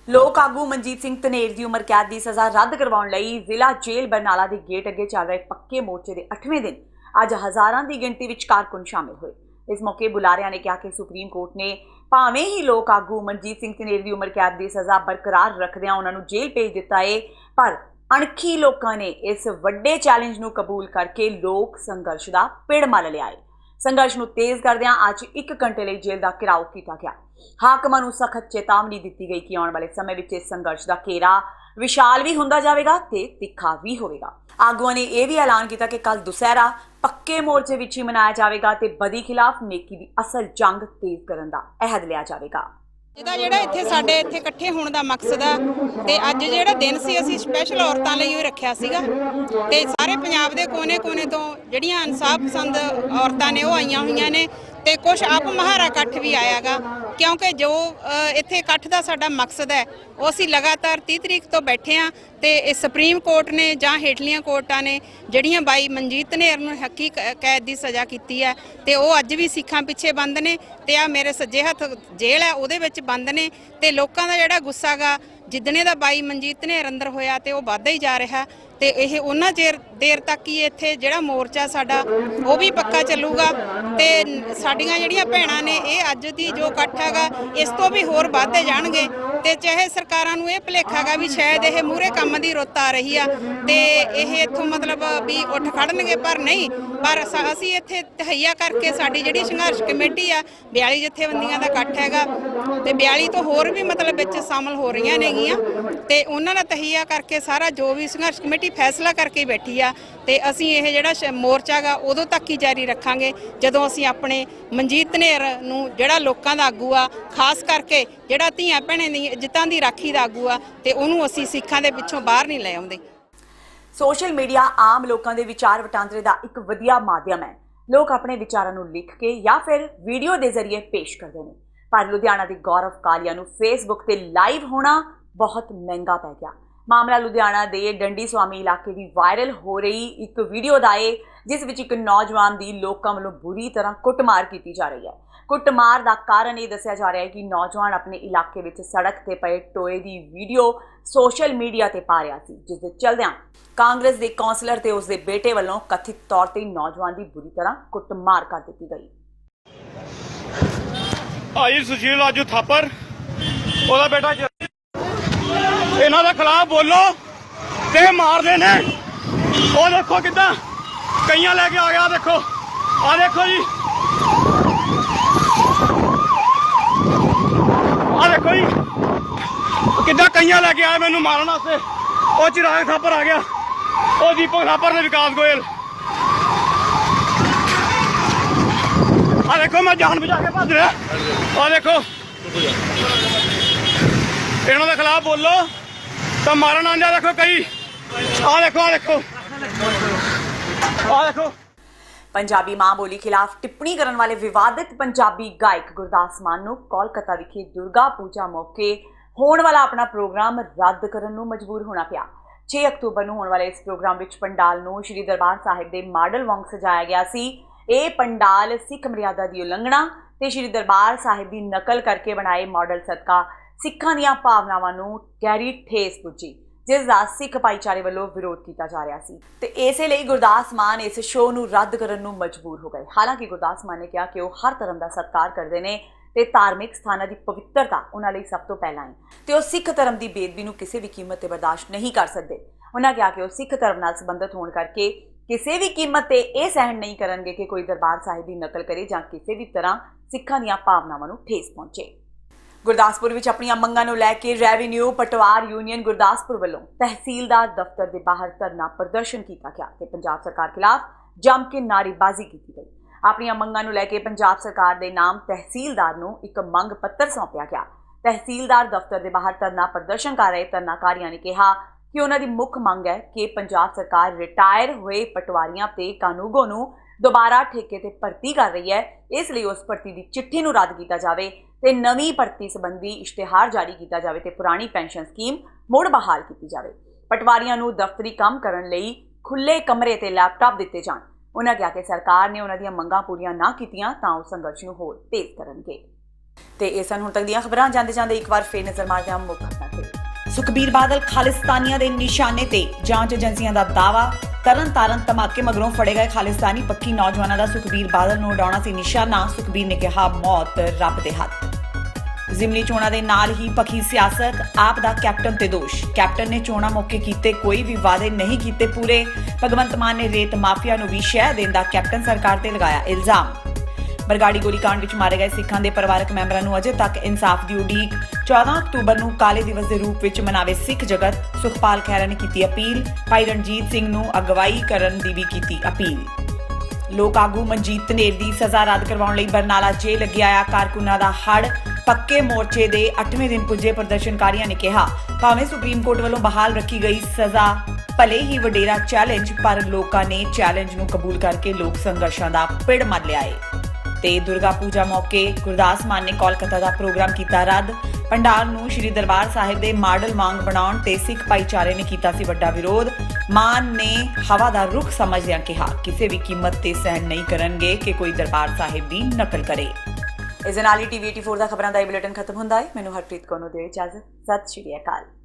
ਲੋਕ ਆਗੂ ਮਨਜੀਤ ਸਿੰਘ ਧਨੇਰ ਦੀ ਉਮਰ ਕੈਦ ਦੀ ਸਜ਼ਾ ਰੱਦ ਕਰਵਾਉਣ ਲਈ ਜ਼ਿਲ੍ਹਾ ਜੇਲ੍ਹ ਬਰਨਾਲਾ ਦੇ ਗੇਟ ਅੱਗੇ ਚੱਲ ਰਹੇ ਪੱਕੇ ਮੋਰਚੇ ਦੇ 8ਵੇਂ ਦਿਨ ਅੱਜ ਹਜ਼ਾਰਾਂ ਦੀ ਗਿਣਤੀ ਵਿੱਚ ਕਾਰਕੁਨ ਸ਼ਾਮਿਲ ਹੋਏ। ਇਸ ਮੌਕੇ ਬੁਲਾਰਿਆਂ ਨੇ ਕਿਹਾ ਕਿ ਸੁਪਰੀਮ ਕੋਰਟ ਨੇ ਭਾਵੇਂ ਹੀ ਲੋਕ ਆਗੂ ਮਨਜੀਤ ਸਿੰਘ ਧਨੇਰ ਦੀ ਉਮਰ ਕੈਦ ਦੀ ਸਜ਼ਾ ਬਰਕਰਾਰ ਰੱਖਦਿਆਂ ਉਹਨਾਂ ਨੂੰ ਜੇਲ੍ਹ ਭੇਜ ਦਿੱਤਾ ਏ, ਪਰ ਅਣਖੀ ਲੋਕਾਂ ਨੇ ਇਸ ਵੱਡੇ ਚੈਲੰਜ ਨੂੰ ਕਬੂਲ ਕਰਕੇ ਲੋਕ ਸੰਘਰਸ਼ ਦਾ ਪਿੜ ਮੱਲ ਲਿਆ ਏ। ਸੰਘਰਸ਼ ਨੂੰ ਤੇਜ਼ ਕਰਦਿਆਂ ਅੱਜ 1 ਘੰਟੇ ਲਈ ਜੇਲ੍ਹ ਦਾ ਘਿਰਾਓ ਕੀਤਾ ਗਿਆ। ਹਾਕਮਾਂ ਨੂੰ ਸਖਤ ਚੇਤਾਵਨੀ ਦਿੱਤੀ ਗਈ ਕਿ ਆਉਣ ਵਾਲੇ ਸਮੇਂ ਵਿੱਚ ਇਸ ਸੰਘਰਸ਼ ਦਾ ਘੇਰਾ ਵਿਸ਼ਾਲ ਵੀ ਹੁੰਦਾ ਜਾਵੇਗਾ ਤੇ ਤਿੱਖਾ ਵੀ ਹੋਵੇਗਾ। ਆਗੂਆਂ ਨੇ ਇਹ ਵੀ ਐਲਾਨ ਕੀਤਾ ਕਿ ਕੱਲ ਦੁਸਹਿਰਾ ਪੱਕੇ ਮੋਰਚੇ ਵਿੱਚ ਹੀ ਮਨਾਇਆ ਜਾਵੇਗਾ ਤੇ ਬਦੀ ਖਿਲਾਫ ਨੇਕੀ ਦੀ ਅਸਲ ਜੰਗ ਤੇਜ਼ ਕਰਨ ਦਾ ਅਹਿਦ ਲਿਆ ਜਾਵੇਗਾ। ਜਿਹੜਾ ਇੱਥੇ ਸਾਡੇ ਇੱਥੇ ਇਕੱਠੇ ਹੋਣ ਦਾ ਮਕਸਦ ਆ ਤੇ ਅੱਜ ਜਿਹੜਾ ਦਿਨ ਸੀ ਅਸੀਂ ਸਪੈਸ਼ਲ ਔਰਤਾਂ ਲਈ ਹੀ ਰੱਖਿਆ ਸੀਗਾ ਤੇ ਸਾਰੇ ਪੰਜਾਬ ਦੇ ਕੋਨੇ-ਕੋਨੇ ਤੋਂ ਜਿਹੜੀਆਂ ਇਨਸਾਫ ਪਸੰਦ ਔਰਤਾਂ ਨੇ ਉਹ ਆਈਆਂ ਹੋਈਆਂ ਨੇ ਤੇ ਕੁਝ ਆਪ ਮਹਾਰਾ ਇਕੱਠ ਵੀ ਆਇਆਗਾ, ਕਿਉਂਕਿ ਜੋ ਇੱਥੇ ਇਕੱਠ ਦਾ ਸਾਡਾ ਮਕਸਦ ਹੈ ਉਹ ਅਸੀਂ ਲਗਾਤਾਰ 30 ਤਰੀਕ ਤੋਂ ਬੈਠੇ ਹਾਂ ਤੇ ਇਹ ਸੁਪਰੀਮ ਕੋਰਟ ਨੇ ਜਾਂ ਹੇਠਲੀਆਂ ਕੋਰਟਾਂ ਨੇ ਜਿਹੜੀਆਂ ਬਾਈ ਮਨਜੀਤ ਧਨੇਰ ਨੂੰ ਹੱਕੀ ਕੈਦ ਦੀ ਸਜ਼ਾ ਕੀਤੀ ਹੈ ਤੇ ਉਹ ਅੱਜ ਵੀ ਸਿੱਖਾਂ ਪਿੱਛੇ ਬੰਦ ਨੇ ਤੇ ਆ ਮੇਰੇ ਸੱਜੇ ਹੱਥ ਜੇਲ੍ਹ ਹੈ ਉਹਦੇ ਵਿੱਚ ਬੰਦ ਨੇ ਤੇ ਲੋਕਾਂ ਦਾ ਜਿਹੜਾ ਗੁੱਸਾ ਗਾ ਜਿੱਦਣੇ ਦਾ ਬਾਈ ਮਨਜੀਤ ਧਨੇਰ ਅੰਦਰ ਹੋਇਆ ਤੇ ਉਹ ਵੱਧਦਾ ਹੀ ਜਾ ਰਿਹਾ ਤੇ ਇਹ ਉਹਨਾਂ ਦੇਰ ਤੱਕ ਹੀ ਇੱਥੇ ਜਿਹੜਾ ਮੋਰਚਾ ਸਾਡਾ ਉਹ ਵੀ ਪੱਕਾ ਚੱਲੂਗਾ ਤੇ ਸਾਡੀਆਂ ਜਿਹੜੀਆਂ ਭੈਣਾਂ ਨੇ ਇਹ ਅੱਜ ਦੀ ਜੋ ਇਕੱਠ ਹੈਗਾ ਇਸ ਤੋਂ ਵੀ ਹੋਰ ਵੱਧਦੇ ਜਾਣਗੇ ਤੇ ਚਾਹੇ ਸਰਕਾਰਾਂ ਨੂੰ ਇਹ ਭੁਲੇਖਾ ਗਾ ਵੀ ਸ਼ਾਇਦ ਇਹ ਮੂਹਰੇ ਕੰਮ ਦੀ ਰੁੱਤ ਆ ਰਹੀ ਆ ਤੇ ਇਹ ਇੱਥੋਂ ਮਤਲਬ ਵੀ ਉੱਠ ਖੜਨਗੇ, ਪਰ ਨਹੀਂ, ਪਰ ਅਸੀਂ ਇੱਥੇ ਤਹਈਆ ਕਰਕੇ ਸਾਡੀ ਜਿਹੜੀ ਸੰਘਰਸ਼ ਕਮੇਟੀ ਆ 42 ਜਥੇਬੰਦੀਆਂ ਦਾ ਇਕੱਠ ਹੈਗਾ ਤੇ 42 ਤੋਂ ਹੋਰ ਵੀ ਮਤਲਬ ਵਿੱਚ ਸ਼ਾਮਲ ਹੋ ਰਹੀਆਂ ਨੇਗੀਆਂ ਤੇ ਉਹਨਾਂ ਦਾ ਤਹਈਆ ਕਰਕੇ ਸਾਰਾ ਜੋ ਵੀ ਸੰਘਰਸ਼ ਕਮੇਟੀ ਫੈਸਲਾ ਕਰਕੇ ਬੈਠੀ ਆ ਤੇ ਅਸੀਂ ਇਹ ਜਿਹੜਾ ਮੋਰਚਾ ਗਾ ਉਦੋਂ ਤੱਕ ਹੀ ਜਾਰੀ ਰੱਖਾਂਗੇ ਜਦੋਂ ਅਸੀਂ ਆਪਣੇ ਮਨਜੀਤ ਧਨੇਰ ਨੂੰ ਜਿਹੜਾ ਲੋਕਾਂ ਦਾ ਆਗੂ ਆ, ਖਾਸ ਕਰਕੇ ਜਿਹੜਾ ਧੀਆਂ ਭੈਣਾਂ ਦੀ ਇੱਜ਼ਤਾਂ ਦੀ ਰਾਖੀ ਦਾ ਆਗੂ ਆ ਤੇ ਉਹਨੂੰ ਅਸੀਂ ਸਿੱਖਾਂ ਦੇ ਪਿੱਛੋਂ ਬਾਹਰ ਨਹੀਂ ਲੈ ਆਉਂਦੇ। ਸੋਸ਼ਲ ਮੀਡੀਆ ਆਮ ਲੋਕਾਂ ਦੇ ਵਿਚਾਰ ਵਟਾਂਦਰੇ ਦਾ ਇੱਕ ਵਧੀਆ ਮਾਧਿਅਮ ਹੈ। ਲੋਕ ਆਪਣੇ ਵਿਚਾਰਾਂ ਨੂੰ ਲਿਖ ਕੇ ਜਾਂ ਫਿਰ ਵੀਡੀਓ ਦੇ ਜ਼ਰੀਏ ਪੇਸ਼ ਕਰਦੇ ਨੇ, ਪਰ ਲੁਧਿਆਣਾ ਦੇ ਗੌਰਵ ਕਾਲੀਆ ਨੂੰ ਫੇਸਬੁੱਕ ਤੇ ਲਾਈਵ ਹੋਣਾ ਬਹੁਤ ਮਹਿੰਗਾ ਪੈ ਗਿਆ। ਮਾਮਲਾ ਲੁਧਿਆਣਾ ਦੇ ਡੰਡੀ ਸਵਾਮੀ ਇਲਾਕੇ ਦੀ ਵਾਇਰਲ ਹੋ ਰਹੀ ਇੱਕ ਵੀਡੀਓ ਦਾ ਹੈ ਜਿਸ ਵਿੱਚ ਇੱਕ ਨੌਜਵਾਨ ਦੀ ਲੋਕਾਂ ਵੱਲੋਂ ਬੁਰੀ ਤਰ੍ਹਾਂ ਕੁੱਟਮਾਰ ਕੀਤੀ ਜਾ ਰਹੀ ਹੈ। ਕੁੱਟਮਾਰ ਦਾ ਕਾਰਨ ਇਹ ਦੱਸਿਆ ਜਾ ਰਿਹਾ ਹੈ ਕਿ ਨੌਜਵਾਨ ਆਪਣੇ ਇਲਾਕੇ ਵਿੱਚ ਸੜਕ ਤੇ ਪਏ ਟੋਏ ਦੀ ਵੀਡੀਓ ਸੋਸ਼ਲ ਮੀਡੀਆ ਤੇ ਪਾ ਰਿਹਾ ਸੀ, ਜਿਸ ਦੇ ਚਲਦਿਆਂ ਕਾਂਗਰਸ ਦੇ ਕੌਂਸਲਰ ਤੇ ਉਸ ਦੇ ਬੇਟੇ ਵੱਲੋਂ ਕਥਿਤ ਤੌਰ ਤੇ ਨੌਜਵਾਨ ਦੀ ਬੁਰੀ ਤਰ੍ਹਾਂ ਕੁੱਟਮਾਰ ਕਰ ਦਿੱਤੀ ਗਈ। ਆਈ ਸੁਸ਼ੀਲ ਰਾਜੂ ਥਾਪਰ ਉਹਦਾ ਬੇਟਾ ਇਹਨਾਂ ਦੇ ਖਿਲਾਫ ਬੋਲੋ ਤੇ ਮਾਰਦੇ ਨੇ। ਉਹ ਦੇਖੋ ਕਿੱਦਾਂ ਕਈਆਂ ਲੈ ਕੇ ਆ ਗਿਆ, ਦੇਖੋ ਆ ਦੇਖੋ ਜੀ, ਆ ਦੇਖੋ ਜੀ ਕਿੱਦਾਂ ਕਈਆਂ ਲੈ ਕੇ ਆਏ ਮੈਨੂੰ ਮਾਰਨ ਵਾਸਤੇ। ਉਹ ਚਿਰਾਗ ਥਾਪਰ ਆ ਗਿਆ, ਉਹ ਦੀਪਕ ਥਾਪਰ ਨੇ ਵਿਕਾਸ ਗੋਇਲ, ਆ ਦੇਖੋ ਮੈਂ ਜਾਨ ਬਚਾ ਕੇ ਭੱਜ ਰਿਹਾ। ਆ ਦੇਖੋ ਇਹਨਾਂ ਦੇ ਖਿਲਾਫ ਬੋਲੋ ਤਾਂ ਮਾਰਨ ਆਂਦਾ, ਦੇਖੋ ਕਈ, ਆ ਦੇਖੋ ਆ ਦੇਖੋ ਆ ਦੇਖੋ। ਪੰਜਾਬੀ ਮਾਂ ਬੋਲੀ ਖਿਲਾਫ ਟਿੱਪਣੀ ਕਰਨ ਵਾਲੇ ਵਿਵਾਦਿਤ ਪੰਜਾਬੀ ਗਾਇਕ ਗੁਰਦਾਸ ਮਾਨ ਨੂੰ ਕੋਲਕਾਤਾ ਵਿਖੇ ਦੁਰਗਾ ਪੂਜਾ ਮੌਕੇ ਹੋਣ ਵਾਲਾ ਆਪਣਾ ਪ੍ਰੋਗਰਾਮ ਰੱਦ ਕਰਨ ਨੂੰ ਮਜਬੂਰ ਹੋਣਾ ਪਿਆ। 6 ਅਕਤੂਬਰ ਨੂੰ ਹੋਣ ਵਾਲੇ ਇਸ ਪ੍ਰੋਗਰਾਮ ਵਿੱਚ ਪੰਡਾਲ ਨੂੰ ਸ਼੍ਰੀ ਦਰਬਾਰ ਸਾਹਿਬ ਦੇ ਮਾਡਲ ਵਾਂਗ ਸਜਾਇਆ ਗਿਆ ਸੀ। ਇਹ ਪੰਡਾਲ ਸਿੱਖ ਮਰਿਆਦਾ ਦੀ ਉਲੰਘਣਾ ਤੇ ਸ਼੍ਰੀ ਦਰਬਾਰ ਸਾਹਿਬ ਦੀ ਨਕਲ ਕਰਕੇ ਬਣਾਏ ਮਾਡਲ ਸਦਕਾ ਸਿੱਖਾਂ ਦੀਆਂ ਭਾਵਨਾਵਾਂ ਨੂੰ ਗਹਿਰੀ ਠੇਸ ਪੁੱਜੀ, ਜਿਸ ਦਾ ਸਿੱਖ ਭਾਈਚਾਰੇ ਵੱਲੋਂ ਵਿਰੋਧ ਕੀਤਾ ਜਾ ਰਿਹਾ ਸੀ ਤੇ ਇਸੇ ਲਈ ਗੁਰਦਾਸ ਮਾਨ ਇਸ ਸ਼ੋਅ ਨੂੰ ਰੱਦ ਕਰਨ ਨੂੰ ਮਜਬੂਰ ਹੋ ਗਏ। ਹਾਲਾਂਕਿ ਗੁਰਦਾਸ ਮਾਨ ਨੇ ਕਿਹਾ ਕਿ ਉਹ ਹਰ ਧਰਮ ਦਾ ਸਤਿਕਾਰ ਕਰਦੇ ਨੇ ਤੇ ਧਾਰਮਿਕ ਸਥਾਨਾਂ ਦੀ ਪਵਿੱਤਰਤਾ ਉਹਨਾਂ ਲਈ ਸਭ ਤੋਂ ਪਹਿਲਾਂ ਹੈ ਤੇ ਉਹ ਸਿੱਖ ਧਰਮ ਦੀ ਬੇਅਦਬੀ ਨੂੰ ਕਿਸੇ ਵੀ ਕੀਮਤ ਤੇ ਬਰਦਾਸ਼ਤ ਨਹੀਂ ਕਰ ਸਕਦੇ। ਉਹਨਾਂ ਕਿਹਾ ਕਿ ਉਹ ਸਿੱਖ ਧਰਮ ਨਾਲ ਸੰਬੰਧਿਤ ਹੋਣ ਕਰਕੇ ਕਿਸੇ ਵੀ ਕੀਮਤ ਤੇ ਇਹ ਸਹਿਣ ਨਹੀਂ ਕਰਨਗੇ ਕਿ ਕੋਈ ਦਰਬਾਰ ਸਾਹਿਬ ਦੀ ਨਕਲ ਕਰੇ ਜਾਂ ਕਿਸੇ ਵੀ ਤਰ੍ਹਾਂ ਸਿੱਖਾਂ ਦੀਆਂ ਭਾਵਨਾਵਾਂ ਨੂੰ ਠੇਸ ਪਹੁੰਚੇ। ਗੁਰਦਾਸਪੁਰ ਵਿੱਚ ਆਪਣੀਆਂ ਮੰਗਾਂ ਨੂੰ ਲੈ ਕੇ ਰੈਵਨਿਊ ਪਟਵਾਰ ਯੂਨੀਅਨ ਗੁਰਦਾਸਪੁਰ ਵੱਲੋਂ ਤਹਿਸੀਲਦਾਰ ਦਫ਼ਤਰ ਦੇ ਬਾਹਰ ਧਰਨਾ ਪ੍ਰਦਰਸ਼ਨ ਕੀਤਾ ਗਿਆ ਤੇ ਪੰਜਾਬ ਸਰਕਾਰ ਖਿਲਾਫ ਜੰਮ ਕੇ ਨਾਅਰੇਬਾਜ਼ੀ ਕੀਤੀ ਗਈ। ਆਪਣੀਆਂ ਮੰਗਾਂ ਨੂੰ ਲੈ ਕੇ ਪੰਜਾਬ ਸਰਕਾਰ ਦੇ ਨਾਮ ਤਹਿਸੀਲਦਾਰ ਨੂੰ ਇੱਕ ਮੰਗ ਪੱਤਰ ਸੌਂਪਿਆ ਗਿਆ। ਤਹਿਸੀਲਦਾਰ ਦਫ਼ਤਰ ਦੇ ਬਾਹਰ ਧਰਨਾ ਪ੍ਰਦਰਸ਼ਨ ਕਰ ਰਹੇ ਧਰਨਾਕਾਰੀਆਂ ਨੇ ਕਿਹਾ ਕਿ ਉਹਨਾਂ ਦੀ ਮੁੱਖ ਮੰਗ ਹੈ ਕਿ ਪੰਜਾਬ ਸਰਕਾਰ ਰਿਟਾਇਰ ਹੋਏ ਪਟਵਾਰੀਆਂ ਤੇ ਕਾਨੂੰਗੋ ਨੂੰ ਦੁਬਾਰਾ ਠੇਕੇ ਤੇ ਭਰਤੀ ਕਰ ਰਹੀ ਹੈ। ਇਸ ਲਈ ਉਸ ਭਰਤੀ ਦੀ ਚਿੱਠੀ ਨੂੰ ਰੱਦ ਕੀਤਾ ਜਾਵੇ ਤੇ ਨਵੀਂ ਭਰਤੀ ਸੰਬੰਧੀ ਇਸ਼ਤਿਹਾਰ ਜਾਰੀ ਕੀਤਾ ਜਾਵੇ ਤੇ ਪੁਰਾਣੀ ਪੈਨਸ਼ਨ ਸਕੀਮ ਮੁੜ ਬਹਾਲ ਕੀਤੀ ਜਾਵੇ। ਪਟਵਾਰੀਆਂ ਨੂੰ ਦਫ਼ਤਰੀ ਕੰਮ ਕਰਨ ਲਈ ਖੁੱਲੇ ਕਮਰੇ ਤੇ ਲੈਪਟਾਪ ਦਿੱਤੇ ਜਾਣ। ਉਹਨਾਂ ਕਿਹਾ ਕਿ ਸਰਕਾਰ ਨੇ ਉਹਨਾਂ ਦੀਆਂ ਮੰਗਾਂ ਪੂਰੀਆਂ ਨਾ ਕੀਤੀਆਂ ਤਾਂ ਉਹ ਸੰਘਰਸ਼ ਨੂੰ ਹੋਰ ਤੇਜ਼ ਕਰਨਗੇ। ਤੇ ਇਹ ਸਨ ਹੁਣ ਤੱਕ ਦੀਆਂ ਖਬਰਾਂ। ਜਾਂਦੇ ਜਾਂਦੇ ਇੱਕ ਵਾਰ ਫੇਰ ਨਜ਼ਰ ਮਾਰਦੇ ਹਾਂ ਮੁੱਖ ਖਬਰਾਂ ਤੇ। ਸੁਖਬੀਰ ਬਾਦਲ ਖਾਲਿਸਤਾਨੀਆਂ ਦੇ ਨਿਸ਼ਾਨੇ ਤੇ ਜਾਂਚ ਏਜੰਸੀਆਂ ਦਾ ਦਾਵਾ। ਤਰਨਤਾਰਨ ਧਮਾਕੇ ਮਗਰੋਂ ਫੜੇ ਗਏ ਖਾਲਿਸਤਾਨੀ ਪੱਕੀ ਨੌਜਵਾਨਾਂ ਦਾ ਸੁਖਬੀਰ ਬਾਦਲ ਨੂੰ ਉਡਾਉਣਾ ਸੀ ਨਿਸ਼ਾਨਾ। ਸੁਖਬੀਰ ਨੇ ਕਿਹਾ ਮੌਤ ਰੱਬ ਦੇ ਹੱਥ। ਜ਼ਿਮਨੀ ਚੋਣਾਂ ਦੇ ਨਾਲ ਹੀ ਪੱਕੀ ਸਿਆਸਤ, ਆਪ ਦਾ ਕੈਪਟਨ ਤੇ ਦੋਸ਼। ਕੈਪਟਨ ਨੇ ਚੋਣਾਂ ਮੌਕੇ ਕੀਤੇ ਕੋਈ ਵੀ ਵਾਅਦੇ ਨਹੀਂ ਕੀਤੇ ਪੂਰੇ। ਭਗਵੰਤ ਮਾਨ ਨੇ ਰੇਤ ਮਾਫੀਆ ਨੂੰ ਵੀ ਸ਼ਹਿ ਦੇਣ ਦਾ ਕੈਪਟਨ ਸਰਕਾਰ ਤੇ ਲਗਾਇਆ ਇਲਜ਼ਾਮ। ਬਰਗਾੜੀ ਗੋਲੀकांड ਵਿੱਚ ਮਾਰੇ ਗਏ ਸਿੱਖਾਂ ਦੇ ਪਰਿਵਾਰਕ ਮੈਂਬਰਾਂ ਨੂੰ ਅਜੇ ਤੱਕ ਇਨਸਾਫ ਦੀ ਉਡੀਕ। 14 ਅਕਤੂਬਰ ਨੂੰ ਕਾਲੇ ਦਿਵਸ ਦੇ ਰੂਪ ਵਿੱਚ ਮਨਾਵੇ ਸਿੱਖ ਜਗਤ। ਸੁਖਪਾਲ ਖਹਿਰਾ ਨੇ ਕੀਤੀ ਅਪੀਲ। ਭਾਈ ਰਣਜੀਤ ਸਿੰਘ ਨੂੰ ਅਗਵਾਈ ਕਰਨ ਦੀ ਵੀ ਕੀਤੀ ਅਪੀਲ। ਲੋਕ ਆਗੂ ਮਨਜੀਤ ਧਨੇਰ ਦੀ ਸਜ਼ਾ ਰੱਦ ਕਰਵਾਉਣ ਲਈ ਬਰਨਾਲਾ ਜੇਲ੍ਹ ਲੱਗਿਆ ਆਇਆ ਕਾਰਕੁਨਾਂ ਦਾ ਹੜ੍ਹ। ਪੱਕੇ ਮੋਰਚੇ ਦੇ 8ਵੇਂ ਦਿਨ ਪੁੱਜੇ ਪ੍ਰਦਰਸ਼ਨਕਾਰੀਆਂ ਨੇ ਕਿਹਾ ਭਾਵੇਂ ਸੁਪਰੀਮ ਕੋਰਟ ਵੱਲੋਂ ਬਹਾਲ ਰੱਖੀ ਗਈ ਸਜ਼ਾ ਭਲੇ ਹੀ ਵਡੇਰਾ ਚੈਲੰਜ, ਪਰ ਲੋਕਾਂ ਨੇ ਚੈਲੰਜ ਨੂੰ ਕਬੂਲ ਕਰਕੇ ਲੋਕ ਸੰਘਰਸ਼ਾਂ ਦਾ ਪਿੜ ਮੱਲ ਲਿਆ ਏ। ਤੇ ਦੁਰਗਾ ਪੂਜਾ ਮੌਕੇ ਗੁਰਦਾਸ ਮਾਨ ਨੇ ਕੋਲਕਾਤਾ ਦਾ ਪ੍ਰੋਗਰਾਮ ਕੀਤਾ ਰੱਦ। ਪੰਡਾਲ ਨੂੰ ਸ਼੍ਰੀ ਦਰਬਾਰ ਸਾਹਿਬ ਦੇ ਮਾਡਲ ਵਾਂਗ ਬਣਾਉਣ ਤੇ ਸਿੱਖ ਭਾਈਚਾਰੇ ਨੇ ਕੀਤਾ ਸੀ ਵੱਡਾ ਵਿਰੋਧ। ਮਾਨ ਨੇ ਹਵਾ ਦਾ ਰੁਖ ਸਮਝਦਿਆਂ ਕਿਹਾ ਕਿਸੇ ਵੀ ਕੀਮਤ ਤੇ ਸਹਿਣ ਨਹੀਂ ਕਰਨਗੇ ਕਿ ਕੋਈ ਦਰਬਾਰ ਸਾਹਿਬ ਦੀ ਨਕਲ ਕਰੇ। ਇਸ ਦੇ ਨਾਲ ਹੀ TV 84 ਦਾ ਖਬਰਾਂ ਦਾ ਇਹ ਬੁਲੇਟਿਨ ਖਤਮ ਹੁੰਦਾ ਹੈ। ਮੈਨੂੰ ਹਰਪ੍ਰੀਤ ਕੌਰ ਨੂੰ ਦਿਓ ਇਜਾਜ਼ਤ। ਸਤਿ ਸ਼੍ਰੀ ਅਕਾਲ।